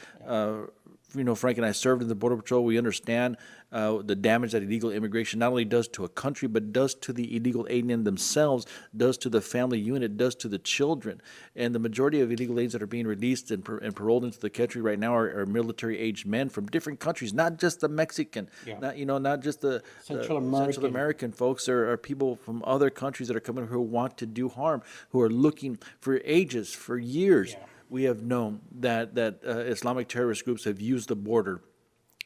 A: Frank and I served in the Border Patrol. We understand the damage that illegal immigration not only does to a country, but does to the illegal alien themselves, does to the family unit, does to the children. And the majority of illegal aliens that are being released and paroled into the country right now are military-aged men from different countries, not just the Mexican, not just the Central American folks. There are people from other countries that are coming who want to do harm, who are looking for ages, for years. Yeah. We have known that Islamic terrorist groups have used the border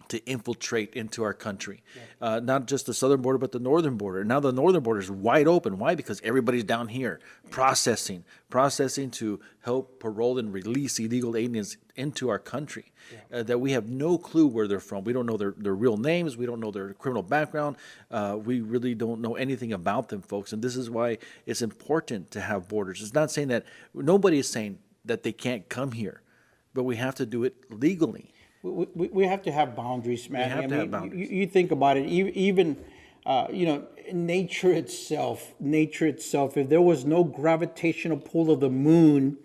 A: to infiltrate into our country. Yeah. Not just the southern border, but the northern border. Now the northern border is wide open. Why? Because everybody's down here processing to help parole and release illegal aliens into our country. Yeah. That we have no clue where they're from. We don't know their real names. We don't know their criminal background. We really don't know anything about them, folks. And this is why it's important to have borders. It's not saying that, nobody is saying that they can't come here, but we have to do it legally.
B: We have to have boundaries, man.
A: We have to have boundaries.
B: You think about it, even nature itself, if there was no gravitational pull of the moon,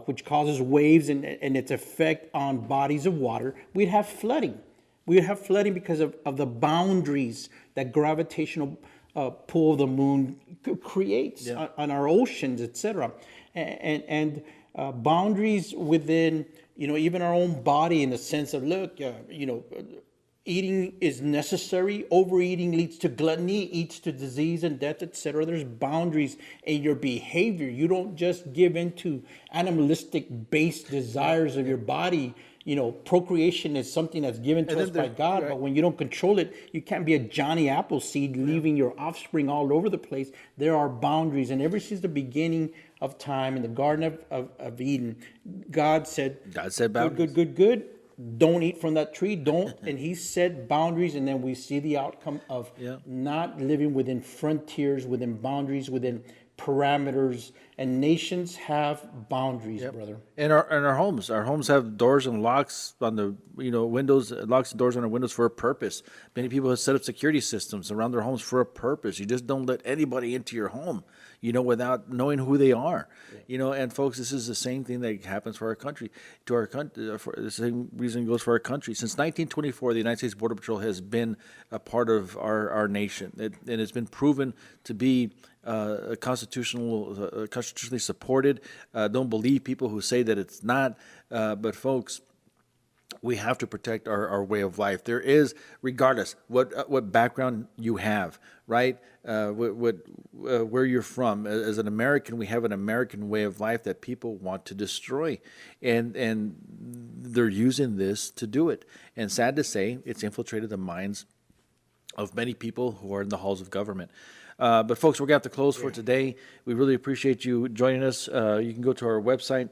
B: which causes waves and its effect on bodies of water, we'd have flooding. We would have flooding because of the boundaries that gravitational pull of the moon creates on our oceans, etc. And boundaries within, even our own body, in the sense of, look, eating is necessary. Overeating leads to gluttony, leads to disease and death, etc. There's boundaries in your behavior. You don't just give into animalistic based desires of your body. Procreation is something that's given to us by God, but when you don't control it, you can't be a Johnny Appleseed leaving your offspring all over the place. There are boundaries, and ever since the beginning of time in the Garden of Eden, God said boundaries. Good. Don't eat from that tree. Don't. And he set boundaries, and then we see the outcome of not living within frontiers, within boundaries, within parameters. And nations have boundaries, brother.
A: And our homes have doors and locks on the windows, locks and doors on our windows for a purpose. Many people have set up security systems around their homes for a purpose. You just don't let anybody into your home, without knowing who they are. And folks, this is the same thing that happens for our country. For the same reason goes for our country. Since 1924, the United States Border Patrol has been a part of our nation, and it's been proven to be constitutionally supported. Don't believe people who say that it's not. But folks, we have to protect our way of life. There is, regardless what background you have, right? Where you're from. As an American, we have an American way of life that people want to destroy, and they're using this to do it. And sad to say, it's infiltrated the minds of many people who are in the halls of government. But folks, we're going to have to close for today. We really appreciate you joining us. You can go to our website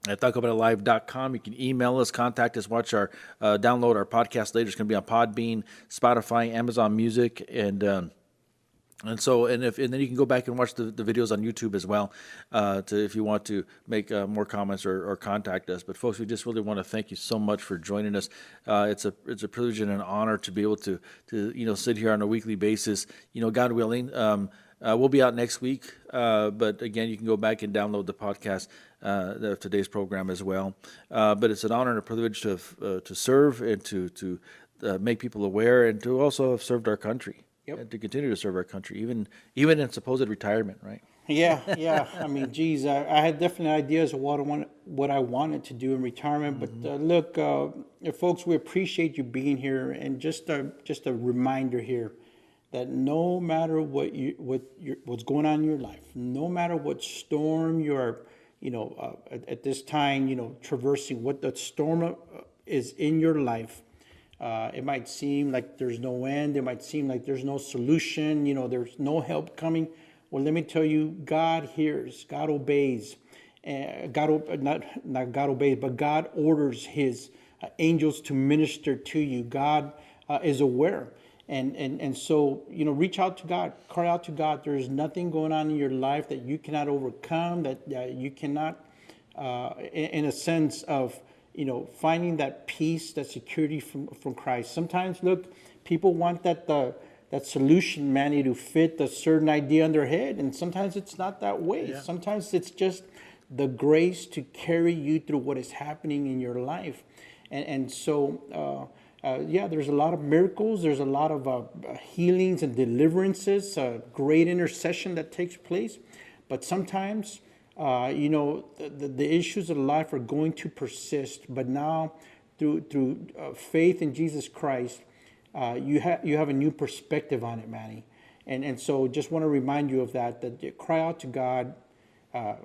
A: at tacoboutlive.com. You can email us, contact us, download our podcast later. It's going to be on Podbean, Spotify, Amazon Music, and then you can go back and watch the videos on YouTube as well, if you want to make more comments or contact us. But folks, we just really want to thank you so much for joining us. It's a privilege and an honor to be able to sit here on a weekly basis. God willing, we'll be out next week. But again, you can go back and download the podcast of today's program as well. But it's an honor and a privilege to serve and to make people aware, and to also have served our country. And to continue to serve our country, even in supposed retirement, right?
B: Yeah. I mean, geez, I had definite ideas of what I wanted to do in retirement. But look, folks, we appreciate you being here, and just a reminder here that no matter what's going on in your life, no matter what storm you're, at this time, traversing, what the storm is in your life. It might seem like there's no end. It might seem like there's no solution. There's no help coming. Well, let me tell you, God hears, God obeys. Not God obeys, but God orders his angels to minister to you. God is aware. And so, reach out to God, cry out to God. There's nothing going on in your life that you cannot overcome, that you cannot, in a sense of, finding that peace, that security from Christ. Sometimes, look, people want that solution, Manny, to fit a certain idea in their head, and sometimes it's not that way. Yeah. Sometimes it's just the grace to carry you through what is happening in your life. And so, there's a lot of miracles. There's a lot of healings and deliverances, great intercession that takes place. But sometimes, the issues of life are going to persist. But now, through faith in Jesus Christ, you have a new perspective on it, Manny. And so just want to remind you of that you cry out to God.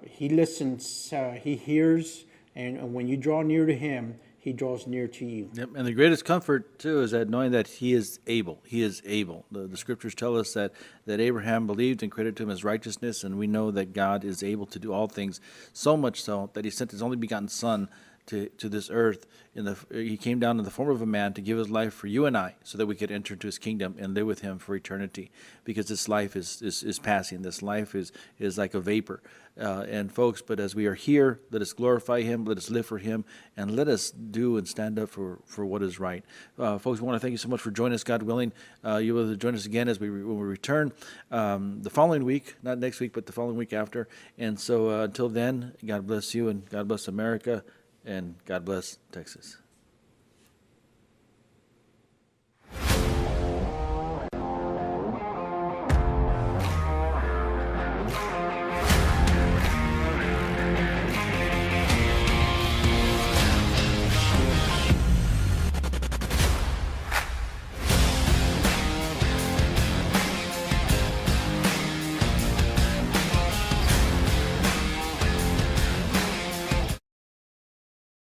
B: He listens, he hears, and when you draw near to him, he draws near to you.
A: Yep. And the greatest comfort, too, is that knowing that he is able. He is able. The scriptures tell us that Abraham believed and credited to him as righteousness, and we know that God is able to do all things, so much so that he sent his only begotten son to this earth. He came down in the form of a man to give his life for you and I, so that we could enter into his kingdom and live with him for eternity. Because this life is passing. This life is like a vapor. And folks, but as we are here, let us glorify him, let us live for him, and let us do and stand up for what is right. Folks, we want to thank you so much for joining us. God willing, you will join us again when we return the following week, not next week, but the following week after. And so until then, God bless you, and God bless America, and God bless Texas.